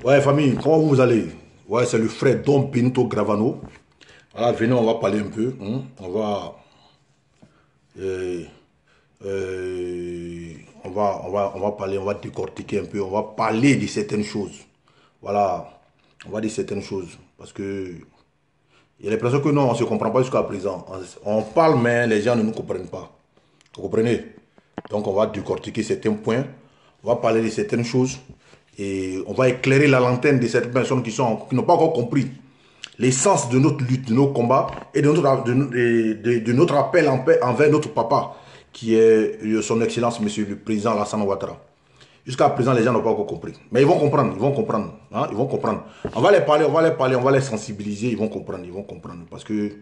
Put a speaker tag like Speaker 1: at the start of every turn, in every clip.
Speaker 1: Ouais, famille, comment vous allez? Ouais, c'est le frère Dom Benito Gravano. Voilà, venez, on va parler un peu, hein. Euh, on va parler, on va décortiquer un peu, on va parler de certaines choses. Voilà, on va dire certaines choses. Parce que il y a l'impression que non, on ne se comprend pas jusqu'à présent. On parle, mais les gens ne nous comprennent pas. Vous comprenez? Donc, on va décortiquer certains points. On va parler de certaines choses. Et on va éclairer la lanterne de certaines personnes qui n'ont pas encore compris l'essence de notre lutte, de nos combats et de notre appel en paix envers notre papa, qui est son Excellence, Monsieur le Président Alassane Ouattara. Jusqu'à présent, les gens n'ont pas encore compris. Mais ils vont comprendre, ils vont comprendre. Hein, ils vont comprendre. On va les parler, on va les parler, on va les sensibiliser, ils vont comprendre, ils vont comprendre. Parce que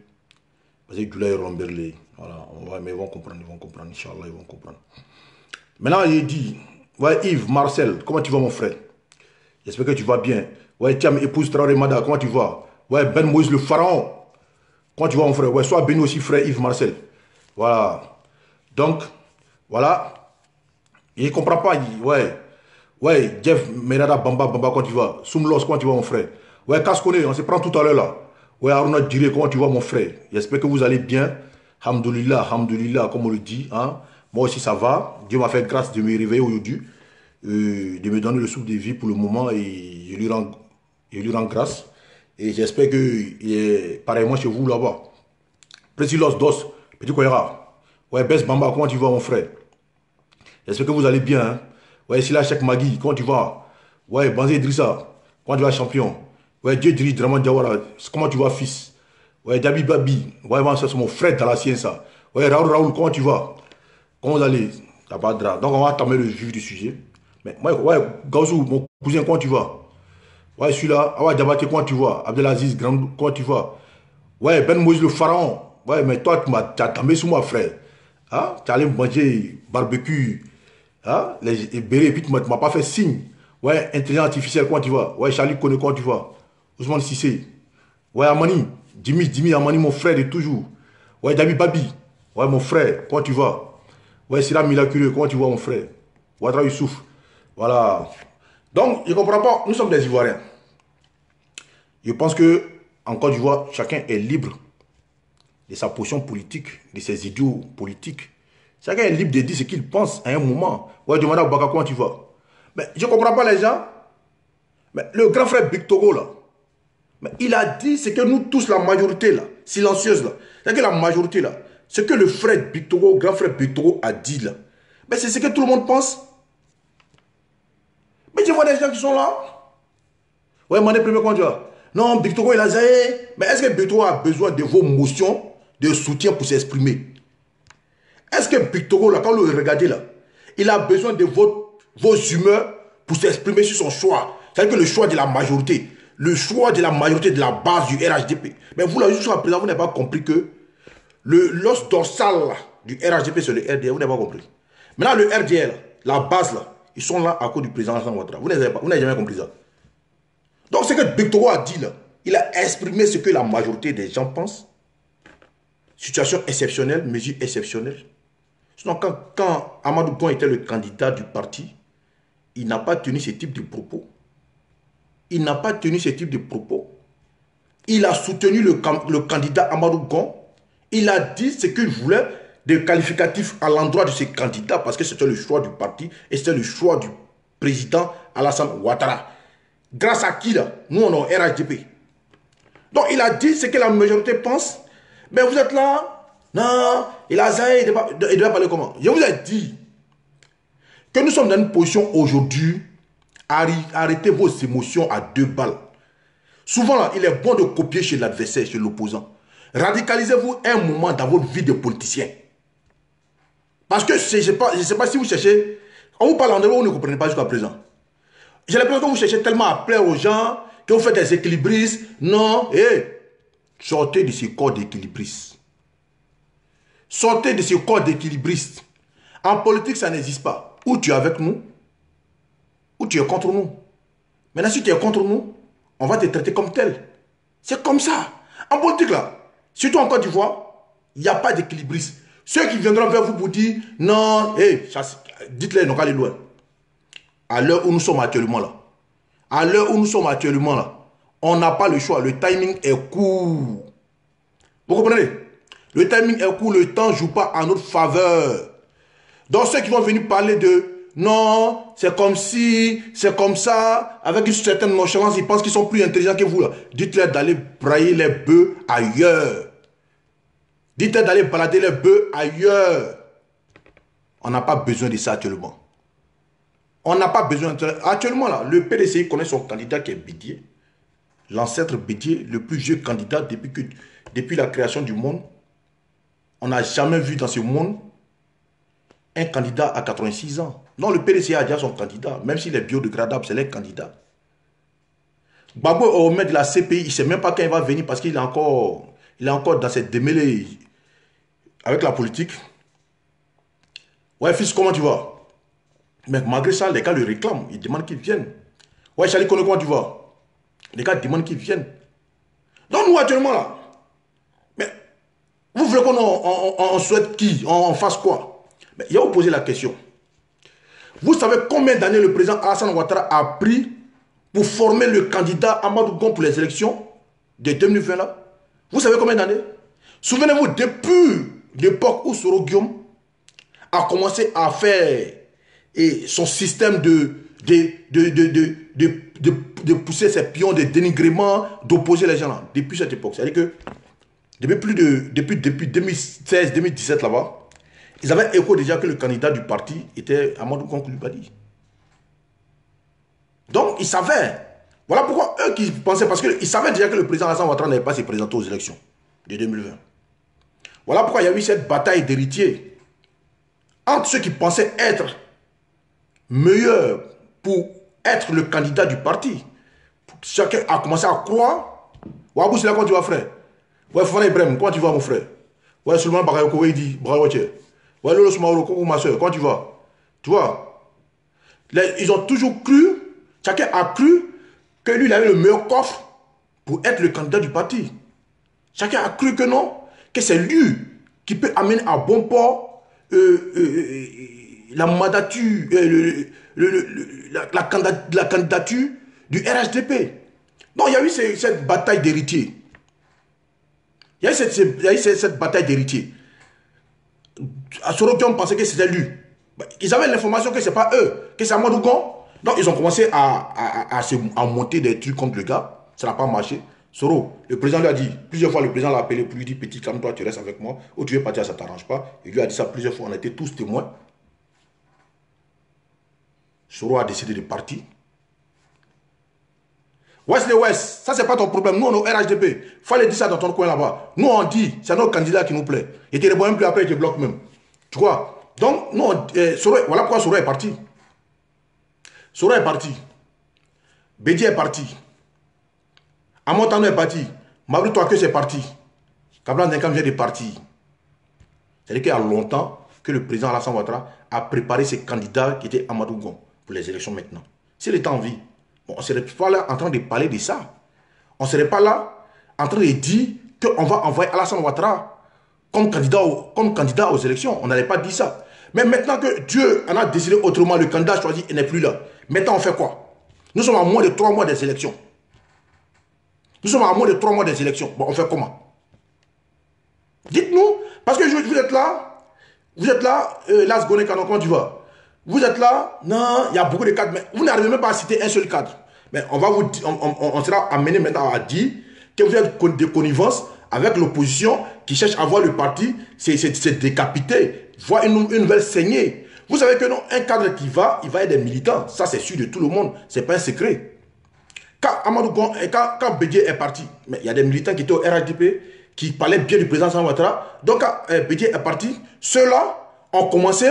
Speaker 1: Doulaye Romberley, voilà, mais ils vont comprendre, Inch'Allah, ils vont comprendre. Maintenant, il dit, ouais, Yves, Marcel, comment tu vas, mon frère? J'espère que tu vas bien. Ouais, tiens, épouse Traoré Mada, comment tu vas? Ouais, Ben Moïse le pharaon, comment tu vas, mon frère? Ouais, sois béni aussi, frère Yves Marcel. Voilà. Donc, voilà. Il ne comprend pas. Ouais. Ouais, Jeff Merada Bamba Bamba, comment tu vas? Soumlos, comment tu vas, mon frère? Ouais, Kaskone, on se prend tout à l'heure là. Ouais, Aruna Diré, comment tu vas, mon frère? J'espère que vous allez bien. Hamdoulillah, Hamdoulillah, comme on le dit. Hein? Moi aussi, ça va. Dieu m'a fait grâce de me réveiller aujourd'hui, de me donner le souffle de vie pour le moment et je lui rends grâce. Et j'espère que il est pareillement chez vous là-bas. Présilos Dos, Petit Koyera. Ouais, Bess Bamba, comment tu vas, mon frère? J'espère que vous allez bien. Hein? Ouais, Sila Cheikh Magui, comment tu vas? Ouais, Banzé Idrissa, comment tu vas, champion? Ouais, Dieu dirige Draman Diawara, comment tu vas, fils? Ouais, Dabi Babi, ouais, moi, ça c'est mon frère dans la science. Ça. Ouais, Raoul Raoul, comment tu vas? Comment vous allez? T'as pas de drap. Donc, on va entamer le vif du sujet. Mais, ouais, Gazou, mon cousin, comment tu vas? Ouais, celui-là, ah ouais, Diabaté, comment tu vas? Abdelaziz, comment tu vas? Ouais, Ben Moïse le pharaon. Ouais, mais toi, tu as tombé sur moi, frère. Hein? Tu allé manger barbecue. Hein? Les bérets, et puis tu m'as pas fait signe. Ouais, intelligence artificielle, comment tu vas? Ouais, Charlie Kone, comment tu vas? Ousmane Sissé. Ouais, Amani. Dimi, Amani, mon frère de toujours. Ouais, Dabi Babi. Ouais, mon frère, comment tu vas? Ouais, Sira Miraculeux, comment tu vas, mon frère? Ouattara Youssouf. Voilà. Donc, je ne comprends pas. Nous sommes des Ivoiriens. Je pense que, en Côte d'Ivoire, chacun est libre de sa position politique, de ses idéaux politiques. Chacun est libre de dire ce qu'il pense à un moment. Ouais, demandez à Baka comment tu vas. Mais je ne comprends pas les gens. Mais le grand frère Bictogo, là, mais il a dit ce que nous tous, la majorité, là, silencieuse, là, c'est que la majorité, là, ce que le frère Bictogo, grand frère Bictogo a dit, là, mais c'est ce que tout le monde pense. Mais je vois des gens qui sont là. Ouais, Mané Premier, comment tu vas? Non, Bictogo, il a dit, mais est-ce que Bictogo a besoin de vos motions de soutien pour s'exprimer? Est-ce que Bictogo, là, quand vous le regardez, là, il a besoin de vos humeurs pour s'exprimer sur son choix? C'est-à-dire que le choix de la majorité, le choix de la majorité de la base du RHDP. Mais vous, là, jusqu'à présent, vous n'avez pas compris que l'os dorsal là, du RHDP sur le RDL, vous n'avez pas compris. Maintenant, le RDL, la base, là, ils sont là à cause du président Alassane Ouattara. Vous n'avez jamais compris ça. Donc, ce que Bictogo a dit, là, il a exprimé ce que la majorité des gens pensent. Situation exceptionnelle, mesure exceptionnelle. Sinon, quand Amadou Gon était le candidat du parti, il n'a pas tenu ce type de propos. Il n'a pas tenu ce type de propos. Il a soutenu le candidat Amadou Gon. Il a dit ce qu'il voulait de qualificatif à l'endroit de ce candidat parce que c'était le choix du parti et c'était le choix du président Alassane Ouattara. Grâce à qui là? Nous, on est au RHDP. Donc, il a dit ce que la majorité pense. Mais vous êtes là. Non, il a zaï, il doit parler comment? Je vous ai dit que nous sommes dans une position aujourd'hui. Arrêtez vos émotions à 2 balles. Souvent, là, il est bon de copier chez l'adversaire, chez l'opposant. Radicalisez-vous un moment dans votre vie de politicien. Parce que je ne sais pas si vous cherchez. On vous parle en anglais, vous ne comprenez pas jusqu'à présent. J'ai l'impression que vous cherchez tellement à plaire aux gens, que vous faites des équilibristes. Non, sortez de ce corps d'équilibriste. Sortez de ce corps d'équilibriste. En politique, ça n'existe pas. Ou tu es avec nous, ou tu es contre nous. Maintenant, si tu es contre nous, on va te traiter comme tel. C'est comme ça. En politique, là, surtout en Côte d'Ivoire, il n'y a pas d'équilibriste. Ceux qui viendront vers vous pour dire, non, dites-les, ils n'ont qu'à aller loin. À l'heure où nous sommes actuellement là, À l'heure où nous sommes actuellement là, on n'a pas le choix. Le timing est court. Vous comprenez? Le timing est court, le temps ne joue pas en notre faveur. Donc ceux qui vont venir parler de non, c'est comme si, c'est comme ça, avec une certaine nonchalance, ils pensent qu'ils sont plus intelligents que vous là. Dites-leur d'aller brailler les bœufs ailleurs. Dites-leur d'aller balader les bœufs ailleurs. On n'a pas besoin de ça actuellement. On n'a pas besoin. Actuellement, là, le PDCI connaît son candidat qui est Bédié. L'ancêtre Bédié, le plus vieux candidat depuis la création du monde. On n'a jamais vu dans ce monde un candidat à 86 ans. Non, le PDCI a déjà son candidat. Même s'il est biodégradable, c'est leur candidat. Gbagbo au maître de la CPI, il ne sait même pas quand il va venir parce qu'il est encore dans cette démêlée avec la politique. Ouais, fils, comment tu vas? Mais malgré ça, les gars le réclament. Ils demandent qu'ils viennent. Ouais, Charlie, comment tu vas? Les gars demandent qu'ils viennent. Donc, nous, actuellement, là, mais vous voulez qu'on souhaite qui? On fasse quoi? Mais il a posé la question. Vous savez combien d'années le président Alassane Ouattara a pris pour former le candidat Amadou Gon pour les élections de 2020 là? Vous savez combien d'années? Souvenez-vous, depuis l'époque où Soro Guillaume a commencé à faire son système de pousser ses pions de dénigrement, d'opposer les gens là, depuis cette époque. C'est-à-dire que depuis 2016-2017 là-bas, ils avaient écho déjà que le candidat du parti était Amadou Gon Coulibaly. Donc, ils savaient. Voilà pourquoi eux qui pensaient, parce qu'ils savaient déjà que le président Alassane Ouattara n'avait pas se présenter aux élections de 2020. Voilà pourquoi il y a eu cette bataille d'héritiers entre ceux qui pensaient être meilleurs pour être le candidat du parti. Chacun a commencé à croire. Wabou, c'est là quand tu vas, frère. Ouais, Fofana Ibrahim, comment tu vas, mon frère? Ouais, Suleiman Bakayoko, il dit, bravo, tiens. Ouais, Lolo Soumaoro, ma soeur, comment tu vas? Tu vois? Ils ont toujours cru, chacun a cru que lui, il avait le meilleur coffre pour être le candidat du parti. Chacun a cru que non, que c'est lui qui peut amener à bon port la mandature, la candidature du RHDP. Donc il y a eu cette bataille d'héritiers. Il y a eu cette bataille d'héritiers. Soro Guillaume pensait que c'était lui. Ils avaient l'information que ce n'est pas eux, que c'est Amadou Gon. Donc ils ont commencé à monter des trucs contre le gars. Ça n'a pas marché. Soro, le président lui a dit, plusieurs fois le président l'a appelé pour lui dire, petit, calme-toi, tu restes avec moi, ou tu veux partir, ça ne t'arrange pas. Il lui a dit ça plusieurs fois, on était tous témoins. Soro a décidé de partir. Wesley West, ça c'est pas ton problème. Nous on est au RHDP. Il fallait dire ça dans ton coin là-bas. Nous on dit, c'est notre candidat qui nous plaît. Et tu réponds même plus après, il te bloque même. Tu vois? Donc, nous, voilà pourquoi Soro est parti. Soro est parti. Bédié est parti. Amontano est parti. Mabri Touaké c'est parti. Kablan Denkam vient de partir. C'est-à-dire qu'il y a longtemps que le président Alassane Ouattara a préparé ses candidats qui étaient Amadou Gon pour les élections maintenant. S'il était en vie, bon, on ne serait pas là en train de parler de ça. On ne serait pas là en train de dire qu'on va envoyer Alassane Ouattara comme candidat aux élections. On n'allait pas dire ça. Mais maintenant que Dieu en a décidé autrement, le candidat choisi n'est plus là. Maintenant on fait quoi? Nous sommes à moins de 3 mois des élections. Nous sommes à moins de 3 mois des élections. Bon, on fait comment? Dites-nous, parce que vous êtes là, Las Goné Canon, comment tu vas? Vous êtes là, non, il y a beaucoup de cadres, mais vous n'arrivez même pas à citer un seul cadre. Mais on sera amené maintenant à dire que vous êtes de connivence avec l'opposition qui cherche à voir le parti se décapiter, voir une nouvelle saignée. Vous savez que non, un cadre qui va, il va être des militants. Ça, c'est sûr de tout le monde. Ce n'est pas un secret. Quand Bédié est parti, mais il y a des militants qui étaient au RHDP, qui parlaient bien du président Alassane Ouattara. Donc, quand Bédié est parti, ceux-là ont commencé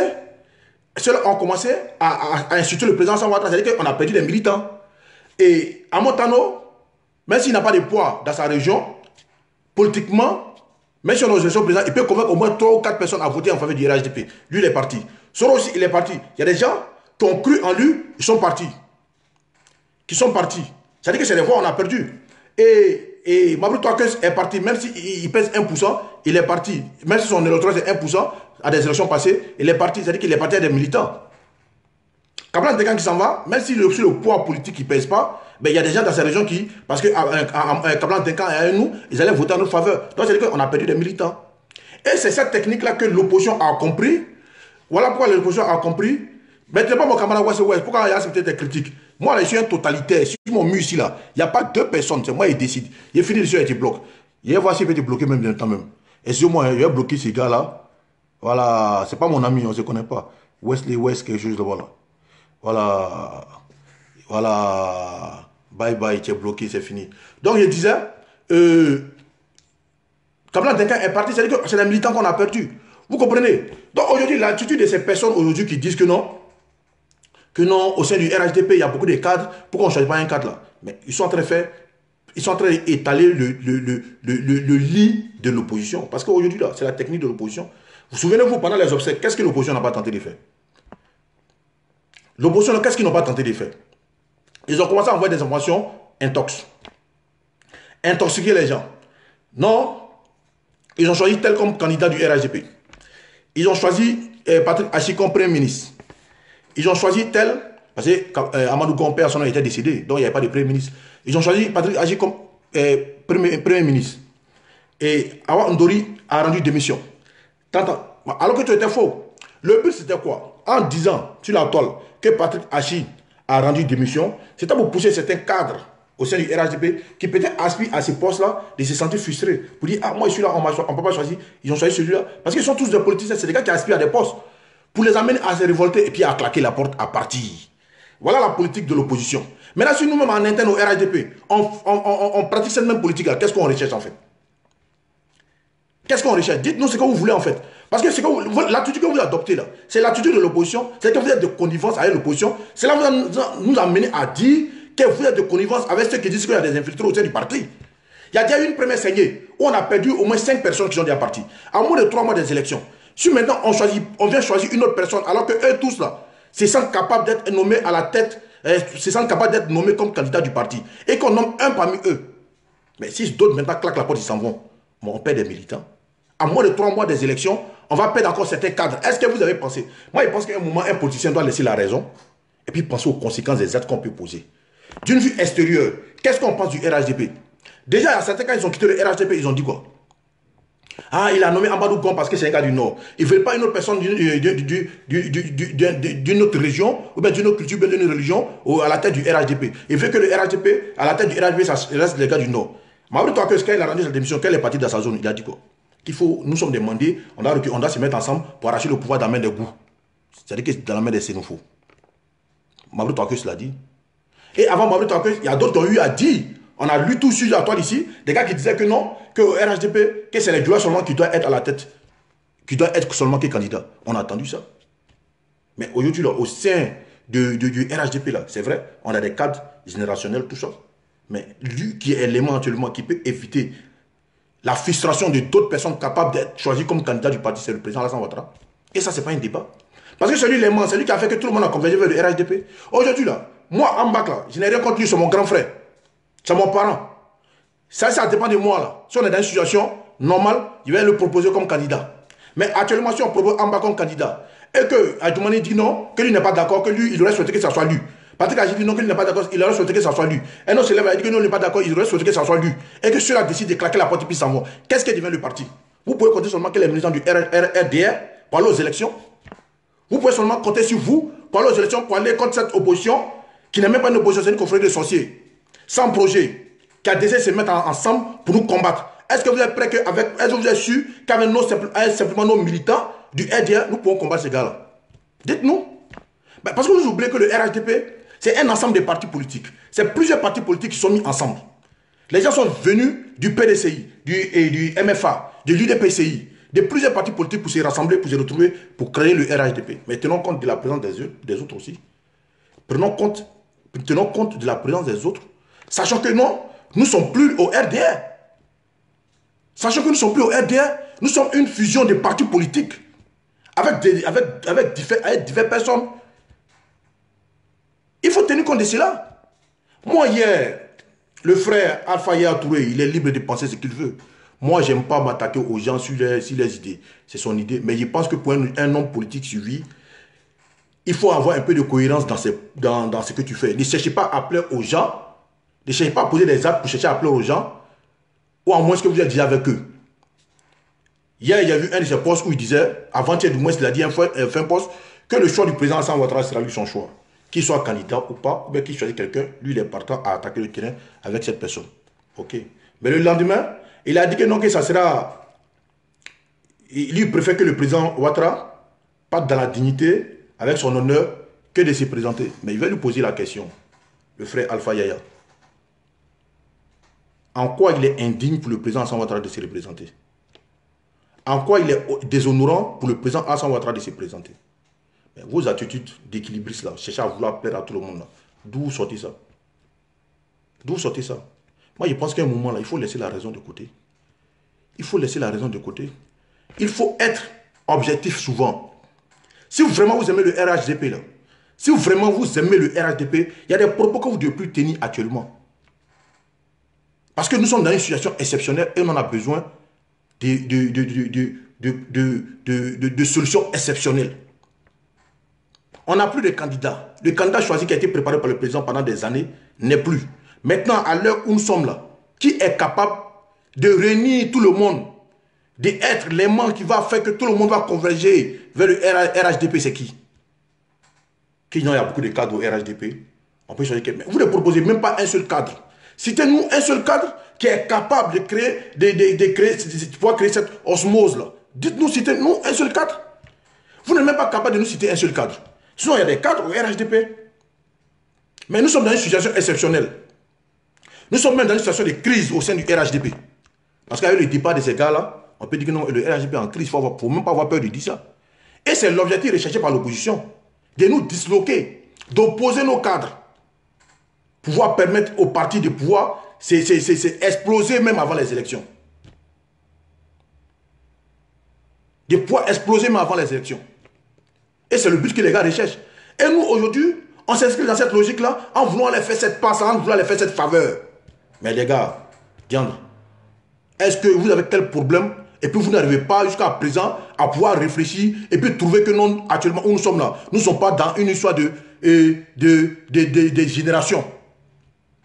Speaker 1: à insulter le président Alassane Ouattara. C'est-à-dire qu'on a perdu des militants. Et Amontano, même s'il n'a pas de poids dans sa région, politiquement, même si on a une élection président, il peut convaincre au moins 3 ou 4 personnes à voter en faveur du RHDP. Lui, il est parti. Soro aussi, il est parti. Il y a des gens qui ont cru en lui, ils sont partis. Qui sont partis. C'est-à-dire que c'est des voix qu'on a perdu. Et Mabri Touaké est parti, même s'il pèse 1%, il est parti. Même si son électorat c'est 1% à des élections passées, il est parti. C'est-à-dire qu'il est parti à des militants. Kablan Tenkan qui s'en va, même si sur le poids politique ne pèse pas, ben, il y a des gens dans ces régions qui, parce que Kablan Tenkan et nous, ils allaient voter en notre faveur. Donc c'est-à-dire qu'on a perdu des militants. Et c'est cette technique-là que l'opposition a compris. Voilà pourquoi l'opposition a compris. Maintenant, pas mon camarade Ouest, pourquoi il y a peut-être des critiques. Moi, là, je suis un totalitaire. Si je m'en mue ici, là, il n'y a pas deux personnes. C'est moi qui décide. Il est fini sur les blocs. Il va voir s'il peut te bloquer même dans le temps même. Excusez-moi, je vais bloquer ces gars-là. Voilà, c'est pas mon ami, on ne se connaît pas. Wesley West, quelque chose de voilà. Voilà. Voilà. Bye bye, tu es bloqué, c'est fini. Donc, je disais, Kablan Tenkan est parti, c'est-à-dire que c'est les militants qu'on a perdu. Vous comprenez? Donc, aujourd'hui, l'attitude de ces personnes aujourd'hui qui disent que non, au sein du RHDP, il y a beaucoup de cadres, pourquoi on ne choisit pas un cadre là? Mais ils sont en train de faire, ils sont en train d'étaler le lit de l'opposition. Parce qu'aujourd'hui, là, c'est la technique de l'opposition. Vous souvenez-vous, pendant les obsèques, qu'est-ce que l'opposition n'a pas tenté de faire? L'opposition, qu'est-ce qu'ils n'ont pas tenté de faire? Ils ont commencé à envoyer des informations intox. Intoxiquer les gens. Non, ils ont choisi tel comme candidat du RHDP. Ils ont choisi Patrick Hachi comme Premier ministre. Ils ont choisi tel, parce que Amadou Gompé, son nom était décédé, donc il n'y avait pas de Premier ministre. Ils ont choisi Patrick Hachi comme premier ministre. Et Awa Ndori a rendu démission. Alors que tu étais faux. Le but c'était quoi? En disant sur la toile que Patrick Hachi a rendu démission, c'était pour pousser certains cadres au sein du RHDP qui peut-être aspirent à ces postes-là de se sentir frustrés. Pour dire, ah moi je suis là, on ne peut pas choisir. Ils ont choisi celui-là. Parce qu'ils sont tous des politiciens, c'est des gars qui aspirent à des postes. Pour les amener à se révolter et puis à claquer la porte à partir. Voilà la politique de l'opposition. Maintenant, si nous-mêmes en interne au RHDP, on pratique cette même politique-là, qu'est-ce qu'on recherche en fait? Qu'est-ce qu'on recherche? Dites-nous ce que vous voulez en fait. Parce que l'attitude que vous adoptez là, c'est l'attitude de l'opposition, c'est que vous êtes de connivence avec l'opposition. Cela nous a amené à dire que vous êtes de connivence avec ceux qui disent qu'il y a des infiltrés au sein du parti. Il y a déjà eu une première saignée où on a perdu au moins 5 personnes qui sont déjà parties. À moins de 3 mois des élections. Si maintenant on vient choisir une autre personne, alors que eux tous là se sentent capables d'être nommés à la tête, se sentent capables d'être nommés comme candidat du parti, et qu'on nomme un parmi eux. Mais si d'autres maintenant claquent la porte, ils s'en vont. Mais on perd des militants. À moins de 3 mois des élections, on va perdre encore certains cadres. Est-ce que vous avez pensé? Moi, je pense qu'à un moment, un politicien doit laisser la raison et puis penser aux conséquences des actes qu'on peut poser. D'une vue extérieure, qu'est-ce qu'on pense du RHDP? Déjà, à certains cas, ils ont quitté le RHDP, ils ont dit quoi? Ah, il a nommé Amadou Gon parce que c'est un gars du Nord. Il ne veut pas une autre personne d'une autre région, ou bien d'une autre culture, ou bien d'une religion, à la tête du RHDP. Il veut que le RHDP, à la tête du RHDP, ça reste les gars du Nord. Mamadou Touakeus, quand il a rendu sa démission, quand il est parti dans sa zone, il a dit quoi? Qu'il faut, nous sommes demandés, on doit se mettre ensemble pour arracher le pouvoir dans la main des goûts. C'est-à-dire que c'est dans la main des xénophobes. Mamadou Touakeus l'a dit. Et avant Mamadou Touakeus, il y a d'autres qui ont eu à dire. On a lu tout sur la toile ici, des gars qui disaient que non, que au RHDP, que c'est les joueurs seulement qui doivent être à la tête, qui doivent être seulement que candidats. On a entendu ça. Mais aujourd'hui, au sein du RHDP, là, c'est vrai, on a des cadres générationnels, tout ça. Mais lui qui est l'élément actuellement qui peut éviter la frustration de d'autres personnes capables d'être choisies comme candidat du parti, c'est le président Alassane Ouattara. Et ça, c'est pas un débat. Parce que c'est lui l'élément, c'est lui qui a fait que tout le monde a convergé vers le RHDP. Aujourd'hui, là, moi, en bac, là, je n'ai rien contre lui, c'est mon grand frère. C'est mon parent. Ça dépend de moi, là. Si on est dans une situation normale, je vais le proposer comme candidat. Mais actuellement, si on propose Amba comme candidat, et que Adjoumani dit non, que lui n'est pas d'accord, que lui, il aurait souhaité que ça soit lui. Patrick Hachi dit non, que lui n'est pas d'accord, il aurait souhaité que ça soit lui. Et non, c'est là, il dit que non, il n'est pas d'accord, il aurait souhaité que ça soit lui. Et que ceux-là décident de claquer la porte et puis s'en vont. Qu'est-ce qui devient le parti? Vous pouvez compter seulement que les militants du RDR pour aller aux élections. Vous pouvez seulement compter sur vous pour aller aux élections, pour aller contre cette opposition, qui n'est même pas une opposition, c'est une confrérie de sorciers. Sans projet, qui a décidé de se mettre ensemble pour nous combattre. Est-ce que vous êtes prêts est-ce que vous êtes sûr qu'avec simplement nos militants du RDR, nous pouvons combattre ces gars-là? Dites-nous. Parce que vous oubliez que le RHDP, c'est un ensemble de partis politiques. C'est plusieurs partis politiques qui sont mis ensemble. Les gens sont venus du PDCI, du MFA, de l'UDPCI, de plusieurs partis politiques pour se rassembler, pour se retrouver, pour créer le RHDP. Mais tenons compte de la présence des autres aussi. Tenons compte de la présence des autres. Sachant que non, nous ne sommes plus au RDR. Sachant que nous ne sommes plus au RDR, nous sommes une fusion de partis politiques avec diverses personnes. Il faut tenir compte de cela. Moi, hier, le frère Alpha Yaya Touré, il est libre de penser ce qu'il veut. Moi, je n'aime pas m'attaquer aux gens sur les idées. C'est son idée. Mais je pense que pour un homme politique suivi, il faut avoir un peu de cohérence dans ce que tu fais. Ne cherchez pas à plaire aux gens. Ne cherchez pas à poser des actes pour chercher à plaire aux gens. Ou à moins que vous êtes déjà avec eux. Hier, il y a eu un de ses postes où il disait, avant-hier du moins, il a dit un fin poste, que le choix du président Alassane Ouattara sera lui son choix. Qu'il soit candidat ou pas, ou bien qu'il choisisse quelqu'un, lui il est partant à attaquer le terrain avec cette personne. Ok. Mais le lendemain, il a dit que non, que ça sera... Lui préfère que le président Ouattara parte dans la dignité, avec son honneur, que de se présenter. Mais il va lui poser la question, le frère Alpha Yaya. En quoi il est indigne pour le président Alassane Ouattara de se représenter? En quoi il est déshonorant pour le président Alassane Ouattara de se présenter? Mais vos attitudes d'équilibriste là, cherchez à vouloir plaire à tout le monde là, d'où sortez ça? D'où sortez ça? Moi je pense qu'à un moment là, il faut laisser la raison de côté. Il faut laisser la raison de côté. Il faut être objectif souvent. Si vraiment vous aimez le RHDP là, si vraiment vous aimez le RHDP, il y a des propos que vous ne devez plus tenir actuellement. Parce que nous sommes dans une situation exceptionnelle et on en a besoin de solutions exceptionnelles. On n'a plus de candidats. Le candidat choisi qui a été préparé par le président pendant des années n'est plus. Maintenant, à l'heure où nous sommes là, qui est capable de réunir tout le monde, d'être l'aimant qui va faire que tout le monde va converger vers le RHDP, c'est qui? Il y a beaucoup de cadres au RHDP. On peut choisir quelqu'un. Vous ne proposez même pas un seul cadre. Citez-nous un seul cadre qui est capable de créer cette osmose-là. Dites-nous, citez-nous un seul cadre. Vous n'êtes même pas capable de nous citer un seul cadre. Sinon, il y a des cadres au RHDP. Mais nous sommes dans une situation exceptionnelle. Nous sommes même dans une situation de crise au sein du RHDP. Parce qu'avec le départ de ces gars-là, on peut dire que non, le RHDP est en crise. Il ne faut même pas avoir peur de dire ça. Et c'est l'objectif recherché par l'opposition. De nous disloquer, d'opposer nos cadres. Pouvoir permettre aux partis de pouvoir exploser même avant les élections. De pouvoir exploser même avant les élections. Et c'est le but que les gars recherchent. Et nous, aujourd'hui, on s'inscrit dans cette logique-là en voulant les faire cette passe, en voulant les faire cette faveur. Mais les gars, Diandre, est-ce que vous avez tel problème et puis vous n'arrivez pas jusqu'à présent à pouvoir réfléchir et puis trouver que non, actuellement où nous sommes là, nous ne sommes pas dans une histoire de génération.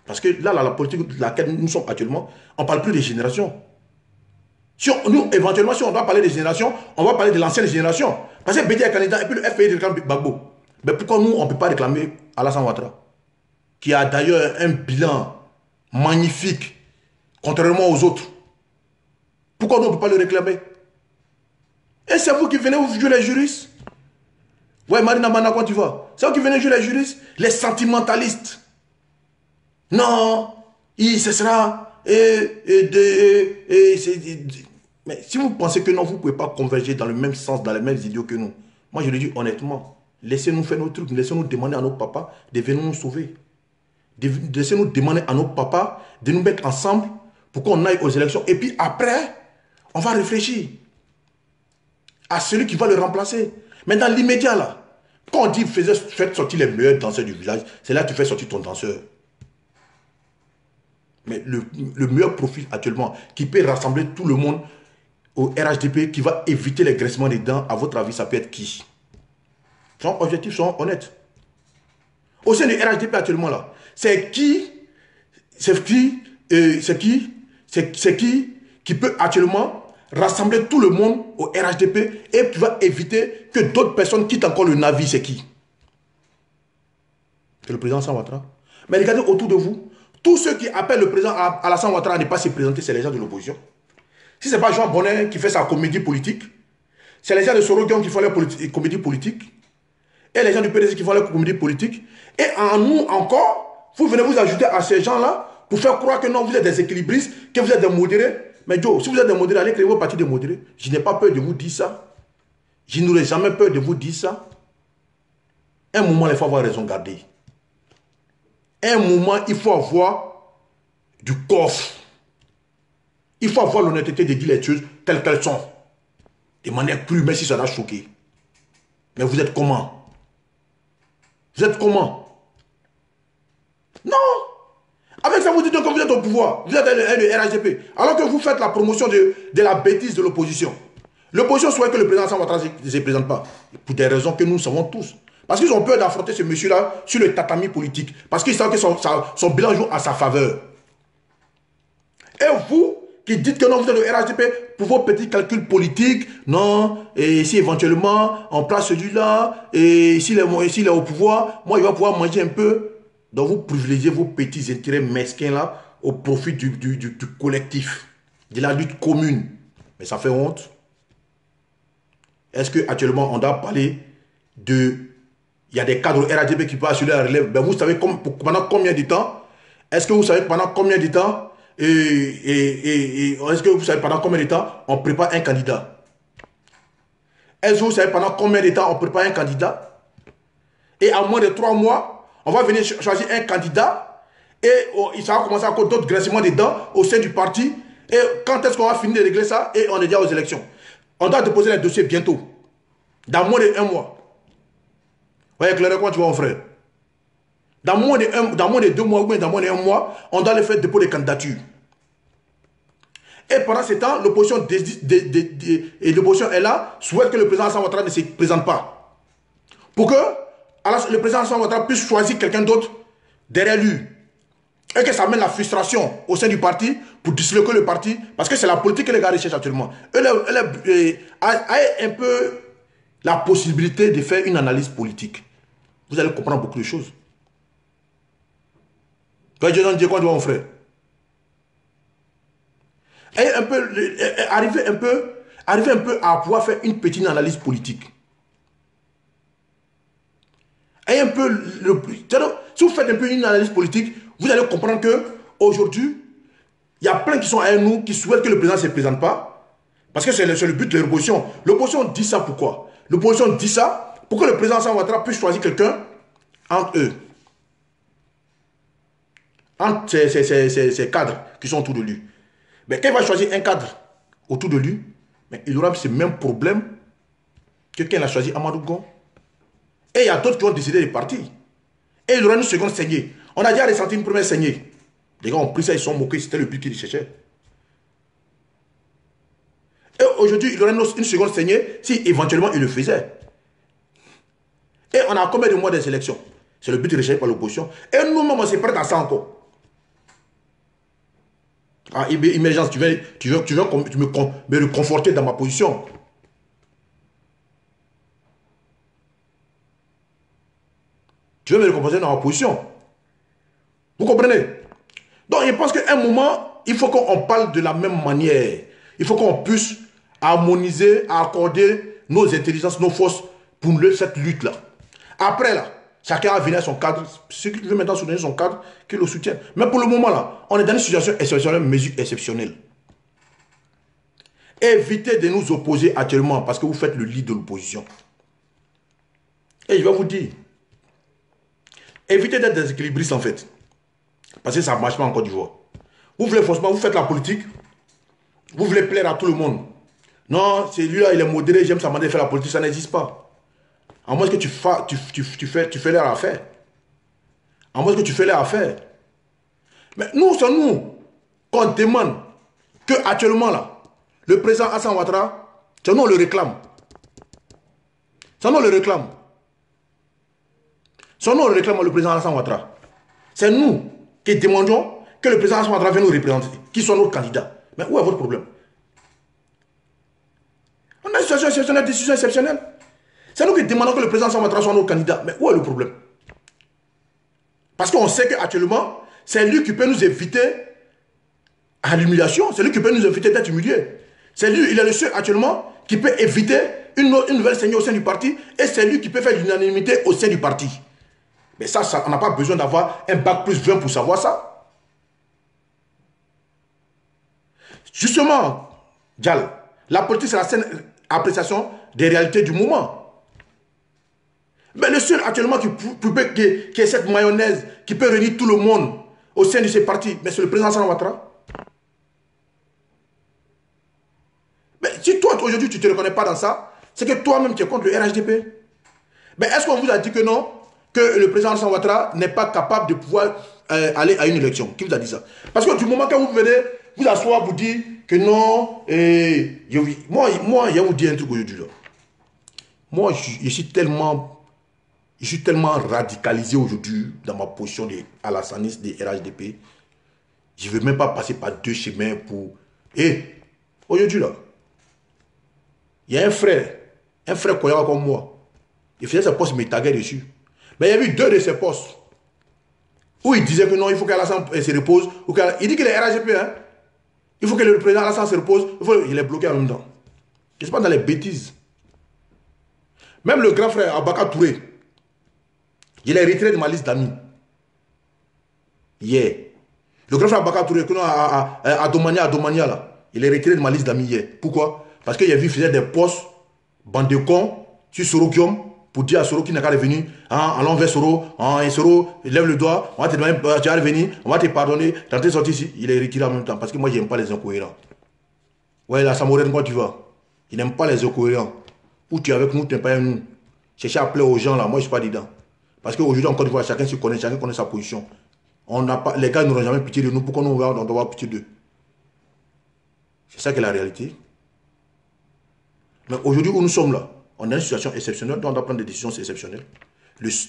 Speaker 1: Parce que là, la politique de laquelle nous sommes actuellement, on ne parle plus des générations. Si nous, éventuellement, si on doit parler des générations, on va parler de l'ancienne génération. Parce que Bédi est candidat et puis le FPI réclame Gbagbo. Mais pourquoi nous, on ne peut pas réclamer Alassane Ouattara, qui a d'ailleurs un bilan magnifique, contrairement aux autres? Pourquoi nous, on ne peut pas le réclamer? Et c'est vous qui venez vous jouer les juristes? Ouais, Marina Mana, quand tu vas? C'est vous qui venez jouer les juristes? Les sentimentalistes. Non, ce sera... mais si vous pensez que non, vous ne pouvez pas converger dans le même sens, dans les mêmes idéaux que nous, moi je le dis honnêtement, laissez-nous faire nos trucs, laissez-nous demander à nos papas de venir nous sauver. Laissez-nous demander à nos papas de nous mettre ensemble pour qu'on aille aux élections. Et puis après, on va réfléchir à celui qui va le remplacer. Mais dans l'immédiat là, quand on dit faites sortir les meilleurs danseurs du village, c'est là que tu fais sortir ton danseur. Mais le meilleur profil actuellement qui peut rassembler tout le monde au RHDP, qui va éviter les graissements des dents, à votre avis, ça peut être qui? Soyons objectifs, soyons honnêtes. Au sein du RHDP actuellement là, c'est qui peut actuellement rassembler tout le monde au RHDP et qui va éviter que d'autres personnes quittent encore le navire, c'est qui? C'est le président Alassane Ouattara. Mais regardez autour de vous. Tous ceux qui appellent le président Alassane Ouattara à ne pas se présenter, c'est les gens de l'opposition. Si ce n'est pas Jean Bonnet qui fait sa comédie politique, c'est les gens de Sorogan qui font leur comédie politique, et les gens du PDC qui font leur comédie politique, et en nous encore, vous venez vous ajouter à ces gens-là pour faire croire que non, vous êtes des équilibristes, que vous êtes des modérés. Mais Joe, si vous êtes des modérés, allez créer vos partis de modérés. Je n'ai pas peur de vous dire ça. Je n'aurai jamais peur de vous dire ça. Un moment, il faut avoir raison gardée. Un moment, il faut avoir du coffre. Il faut avoir l'honnêteté de dire les choses telles qu'elles sont. De manière crue, même si ça l'a choqué. Mais vous êtes comment? Vous êtes comment? Non! Avec ça, vous dites que vous êtes au pouvoir. Vous êtes le RHDP. Alors que vous faites la promotion de la bêtise de l'opposition. L'opposition souhaite que le président Alassane Ouattara ne se présente pas. Pour des raisons que nous savons tous. Parce qu'ils ont peur d'affronter ce monsieur-là sur le tatami politique. Parce qu'ils savent que son bilan joue à sa faveur. Et vous, qui dites que non, vous êtes le RHDP pour vos petits calculs politiques, non, et si éventuellement on place celui-là, et s'il est au pouvoir, moi il va pouvoir manger un peu. Donc vous privilégiez vos petits intérêts mesquins là au profit du collectif, de la lutte commune. Mais ça fait honte. Est-ce qu'actuellement on doit parler de... Il y a des cadres RHDP qui peuvent assurer la relève. Ben vous savez pendant combien de temps? Est-ce que vous savez pendant combien de temps? Est-ce que vous savez pendant combien de temps on prépare un candidat? Est-ce que vous savez pendant combien de temps on prépare un candidat? Et en moins de 3 mois, on va venir choisir un candidat et ça va commencer encore d'autres graissements des dents au sein du parti. Et quand est-ce qu'on va finir de régler ça? Et on est déjà aux élections. On doit déposer les dossiers bientôt. Dans moins de 1 mois. Voyez clairement comment tu vois mon frère. Dans moins de 2 mois ou bien dans moins de 1 mois, on doit le faire dépôt de candidature. Et pendant ce temps, l'opposition est là, souhaite que le président Alassane Ouattara ne se présente pas. Pour que le président Alassane Ouattara puisse choisir quelqu'un d'autre derrière lui. Et que ça amène la frustration au sein du parti pour disloquer le parti. Parce que c'est la politique que les gars recherchent actuellement. Elle a un peu la possibilité de faire une analyse politique. Vous allez comprendre beaucoup de choses. Quand je dis quoi, mon frère? Et arriver un peu à pouvoir faire une petite analyse politique. Et un peu, si vous faites un peu une analyse politique, vous allez comprendre que aujourd'hui, il y a plein qui sont à nous qui souhaitent que le président ne se présente pas. Parce que c'est le but de l'opposition. L'opposition dit ça pourquoi? L'opposition dit ça pour que le président Alassane Ouattara puisse choisir quelqu'un entre eux. Entre ces cadres qui sont autour de lui. Mais quand il va choisir un cadre autour de lui, mais il aura ce même problème que quand il a choisi Amadou Gon. Et il y a d'autres qui ont décidé de partir. Et il aura une seconde saignée. On a déjà ressenti une première saignée. Les gars ont pris ça, ils se sont moqués, c'était le but qu'ils cherchaient. Et aujourd'hui, il aura une seconde saignée si éventuellement il le faisait. Et on a combien de mois des élections? C'est le but recherché par l'opposition. Et nous-mêmes, on s'est prêt à ça encore. Ah, émergence, tu veux me reconforter dans ma position. Tu veux me reconforter dans ma position. Vous comprenez? Donc, je pense qu'à un moment, il faut qu'on parle de la même manière. Il faut qu'on puisse harmoniser, accorder nos intelligences, nos forces pour cette lutte-là. Après, là, chacun va venir à son cadre. Ceux qui veulent maintenant soutenir son cadre, qui le soutiennent. Mais pour le moment, là, on est dans une situation exceptionnelle, mesure exceptionnelle. Évitez de nous opposer actuellement parce que vous faites le lit de l'opposition. Et je vais vous dire, évitez d'être déséquilibriste en fait. Parce que ça ne marche pas en Côte d'Ivoire. Vous voulez forcément, vous faites la politique, vous voulez plaire à tout le monde. Non, c'est lui-là, il est modéré, j'aime sa manière de faire la politique, ça n'existe pas. À moins que tu fais leur affaire. À moins que tu fais leur affaire. Mais nous, c'est nous qu'on demande que actuellement là, le président Alassane Ouattara, c'est nous on le réclame. C'est nous on le réclame. C'est nous on le réclame le président Alassane Ouattara. C'est nous qui demandons que le président Alassane Ouattara vienne nous représenter, qui soit notre candidat. Mais où est votre problème? On a une situation exceptionnelle, une décision exceptionnelle. C'est nous qui demandons que le président Alassane Ouattara soit notre candidat. Mais où est le problème? Parce qu'on sait qu'actuellement, c'est lui qui peut nous éviter à l'humiliation. C'est lui qui peut nous éviter d'être humilié. C'est lui, il est le seul actuellement qui peut éviter une nouvelle saignée au sein du parti. Et c'est lui qui peut faire l'unanimité au sein du parti. Mais ça, on n'a pas besoin d'avoir un bac plus 20 pour savoir ça. Justement, Dial, la politique, c'est la saine appréciation des réalités du moment. Mais le seul actuellement qui est cette mayonnaise, qui peut réunir tout le monde au sein de ces partis, mais c'est le président Alassane Ouattara. Mais si toi, aujourd'hui, tu ne te reconnais pas dans ça, c'est que toi-même, tu es contre le RHDP. Mais est-ce qu'on vous a dit que non, que le président Alassane Ouattara n'est pas capable de pouvoir aller à une élection? Qui vous a dit ça? Parce que du moment que vous venez vous asseoir, vous dire que non, moi, je vais vous dire un truc aujourd'hui. Moi, je suis tellement Je suis tellement radicalisé aujourd'hui dans ma position de Alassaniste, de RHDP. Je ne veux même pas passer par deux chemins pour... Et aujourd'hui là, il y a un frère Koya comme moi. Il faisait sa poste, il me taguait dessus. Mais il y a eu deux de ses postes où il disait que non, il faut qu'Alassane se repose. Il dit qu'il est RHDP, hein. Il faut que le président Alassane se repose. Il est bloqué en même temps. Je ne suis pas dans les bêtises. Même le grand frère Abaka Touré, il est retiré de ma liste d'amis. Hier. Le grand frère Abaka Touré, à Domania, là, il est retiré de ma liste d'amis hier. Pourquoi? Parce qu'il a vu qu'il faisait des postes, bande de cons, sur Soro Guillaume, pour dire à Soro qui n'a qu'à revenir, allons vers Soro, et Soro, il lève le doigt, on va te demander, tu vas revenir, on va te pardonner, rentrer, sortir ici. Il est retiré en même temps, parce que moi, je n'aime pas les incohérents. Ouais, la Samorène, quand tu vas, il n'aime pas les incohérents. Ou tu es avec nous, tu n'es pas avec nous. Chercher à plaire aux gens, là, moi, je ne suis pas dedans. Parce qu'aujourd'hui, en Côte d'Ivoire, chacun se connaît, chacun connaît sa position. Les gars n'auront jamais pitié de nous, pourquoi nous, on doit avoir pitié d'eux? C'est ça qui est la réalité. Mais aujourd'hui où nous sommes là, on a une situation exceptionnelle, donc on doit prendre des décisions exceptionnelles.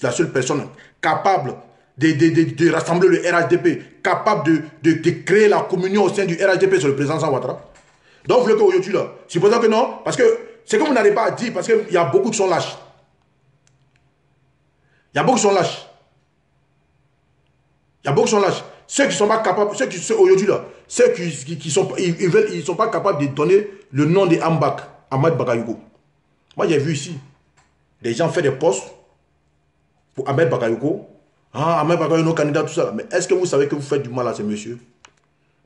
Speaker 1: La seule personne capable de rassembler le RHDP, capable de créer la communion au sein du RHDP, c'est le président Alassane Ouattara. Donc vous voulez qu'aujourd'hui là, supposons que non, parce que c'est comme vous n'arrivez pas à dire, parce qu'il y a beaucoup qui sont lâches. Il y a beaucoup qui sont lâches. Il y a beaucoup qui sont lâches. Ceux qui ne sont pas capables, ceux qui sont aujourd'hui là, ceux qui sont, ils sont pas capables de donner le nom de Ambak, Ahmad Bakayoko. Moi j'ai vu ici, des gens font des postes pour Ahmed Bakayoko. Ahmed Bakayoko, nos candidats, tout ça. Mais est-ce que vous savez que vous faites du mal à ces messieurs?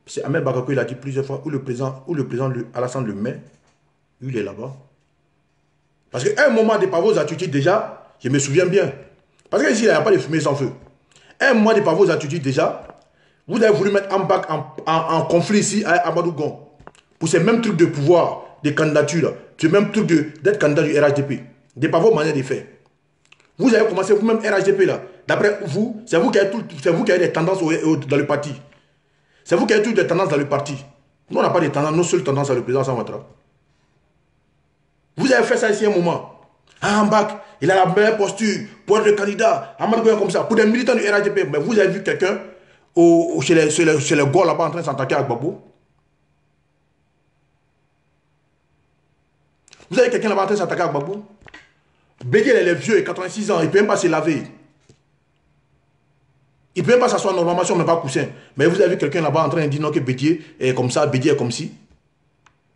Speaker 1: C'est Ahmed Bakayoko, il a dit plusieurs fois, où le président Alassane le met, lui il est là-bas. Parce qu'à un moment des pavos attitudes déjà, je me souviens bien. Parce qu'ici, il n'y a pas de fumée sans feu. À un moment des pavos attitudes déjà, vous avez voulu mettre Ambak en conflit ici avec Amadou Gon. Pour ces mêmes trucs de pouvoir, des candidatures, ce même truc d'être candidat du RHDP. Des pas vos manières de faire. Vous avez commencé vous-même RHDP là. D'après vous, c'est vous qui avez des tendances dans le parti. C'est vous qui avez toutes des tendances dans le parti. Nous, on n'a pas de tendances, nos seules tendances à le président Alassane Ouattara. Vous avez fait ça ici un moment. Ambak, il a la meilleure posture pour être le candidat. Amadou Gon comme ça. Pour des militants du RHDP. Mais vous avez vu quelqu'un chez les gars là-bas en train de s'attaquer à Gbagbo. Vous avez quelqu'un là-bas en train de s'attaquer à Gbagbo. Bédier, il est vieux, il a 86 ans, il ne peut même pas se laver. Il ne peut même pas s'asseoir normalement, mais pas coussin. Mais vous avez vu quelqu'un là-bas en train de dire non que Bédier est comme ça, Bédier est comme ci.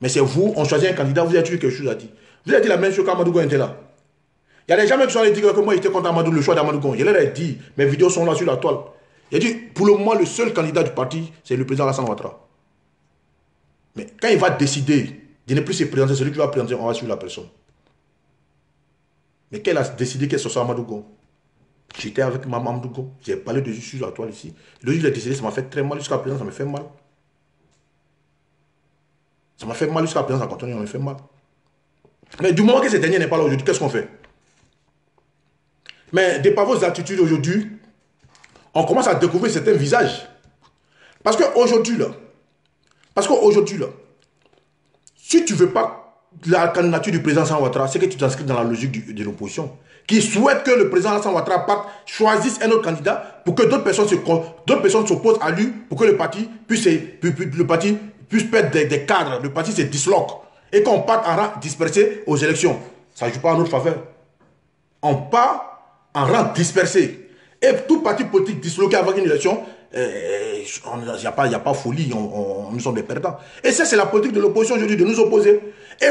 Speaker 1: Mais c'est vous, on choisit un candidat, vous avez toujours quelque chose à dire. Vous avez dit la même chose qu'Amadou Gon était là. Il y a des gens qui sont allés dire que moi j'étais contre Amadou, le choix d'Amadou Gon. Je leur ai dit, mes vidéos sont là sur la toile. Il a dit, pour le moment, le seul candidat du parti, c'est le président Alassane Ouattara. Mais quand il va décider de ne plus se présenter, celui qui va présenter, on va suivre la personne. Mais quand il a décidé que ce soit Amadou Gon, j'étais avec Amadou Gon, j'ai parlé de sur la toile ici. Le jour où il a décidé, ça m'a fait très mal, jusqu'à présent, ça me fait mal. Ça m'a fait mal jusqu'à présent, ça continue, ça me fait mal. Mais du moment que ce dernier n'est pas là aujourd'hui, qu'est-ce qu'on fait? Mais de par vos attitudes aujourd'hui, on commence à découvrir certains visages. Parce qu'aujourd'hui, là, si tu ne veux pas la candidature du président Alassane Ouattara, c'est que tu t'inscris dans la logique de l'opposition, qui souhaite que le président Alassane Ouattara choisisse un autre candidat pour que d'autres personnes s'opposent à lui, pour que le parti puisse perdre des cadres, le parti se disloque, et qu'on parte en rang dispersé aux élections. Ça ne joue pas en notre faveur. On part en rang dispersé. Et tout parti politique disloqué avant une élection, il n'y a pas folie, nous sommes des perdants. Et ça, c'est la politique de l'opposition aujourd'hui, de nous opposer. Et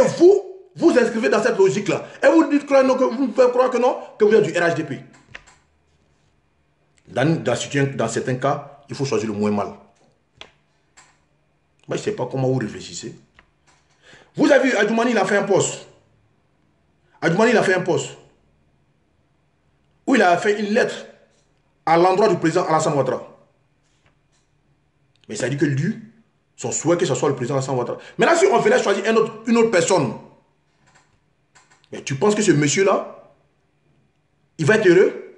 Speaker 1: vous inscrivez dans cette logique-là. Et vous dites que vous faites croire que non, que vous êtes du RHDP. Dans certains cas, il faut choisir le moins mal. Moi, je ne sais pas comment vous réfléchissez. Vous avez vu, Adjoumani, il a fait un poste. Adjoumani, il a fait un poste. Où il a fait une lettre à l'endroit du président Alassane Ouattara. Mais ça dit que lui, son souhait que ce soit le président Alassane Ouattara. Maintenant, si on venait choisir une autre personne, mais tu penses que ce monsieur-là, il va être heureux?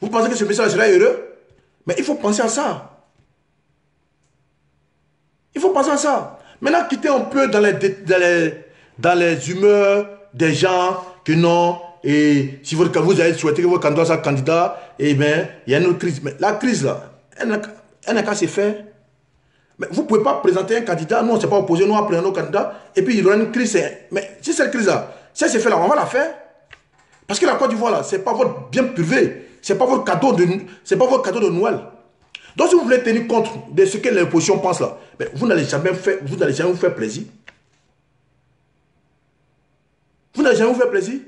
Speaker 1: Vous pensez que ce monsieur-là sera heureux? Mais il faut penser à ça. Il faut penser à ça. Maintenant, quittez un peu dans dans les humeurs des gens que non, et si vous avez souhaité que votre candidat soit candidat, eh bien, il y a une autre crise. Mais la crise, là, elle n'a qu'à se faire. Mais vous ne pouvez pas présenter un candidat, nous on ne s'est pas opposé, nous on pris un autre candidat, et puis il y aura une crise. Mais si cette crise-là, si elle s'est fait là, on va la faire. Parce que la Côte d'Ivoire, là, ce n'est pas votre bien privé, ce n'est pas votre cadeau de Noël. Donc si vous voulez tenir compte de ce que l'opposition pense là, mais vous n'allez jamais vous faire plaisir. Vous n'allez jamais vous faire plaisir.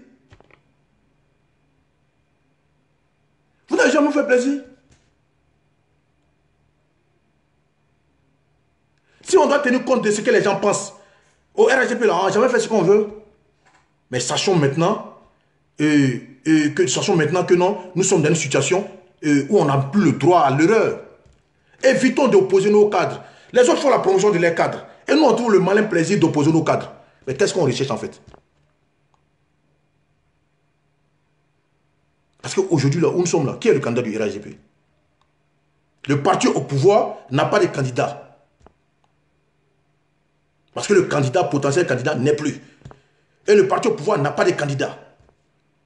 Speaker 1: Vous n'allez jamais vous faire plaisir. Si on doit tenir compte de ce que les gens pensent, au RHDP, là, on n'a jamais fait ce qu'on veut. Mais sachons maintenant, que non, nous sommes dans une situation où on n'a plus le droit à l'erreur. Évitons d'opposer nos cadres. Les autres font la promotion de leurs cadres. Et nous, on trouve le malin plaisir d'opposer nos cadres. Mais qu'est-ce qu'on recherche en fait? Parce qu'aujourd'hui, là où nous sommes là, qui est le candidat du RHDP? Le parti au pouvoir n'a pas de candidat. Parce que le potentiel candidat n'est plus. Et le parti au pouvoir n'a pas de candidat.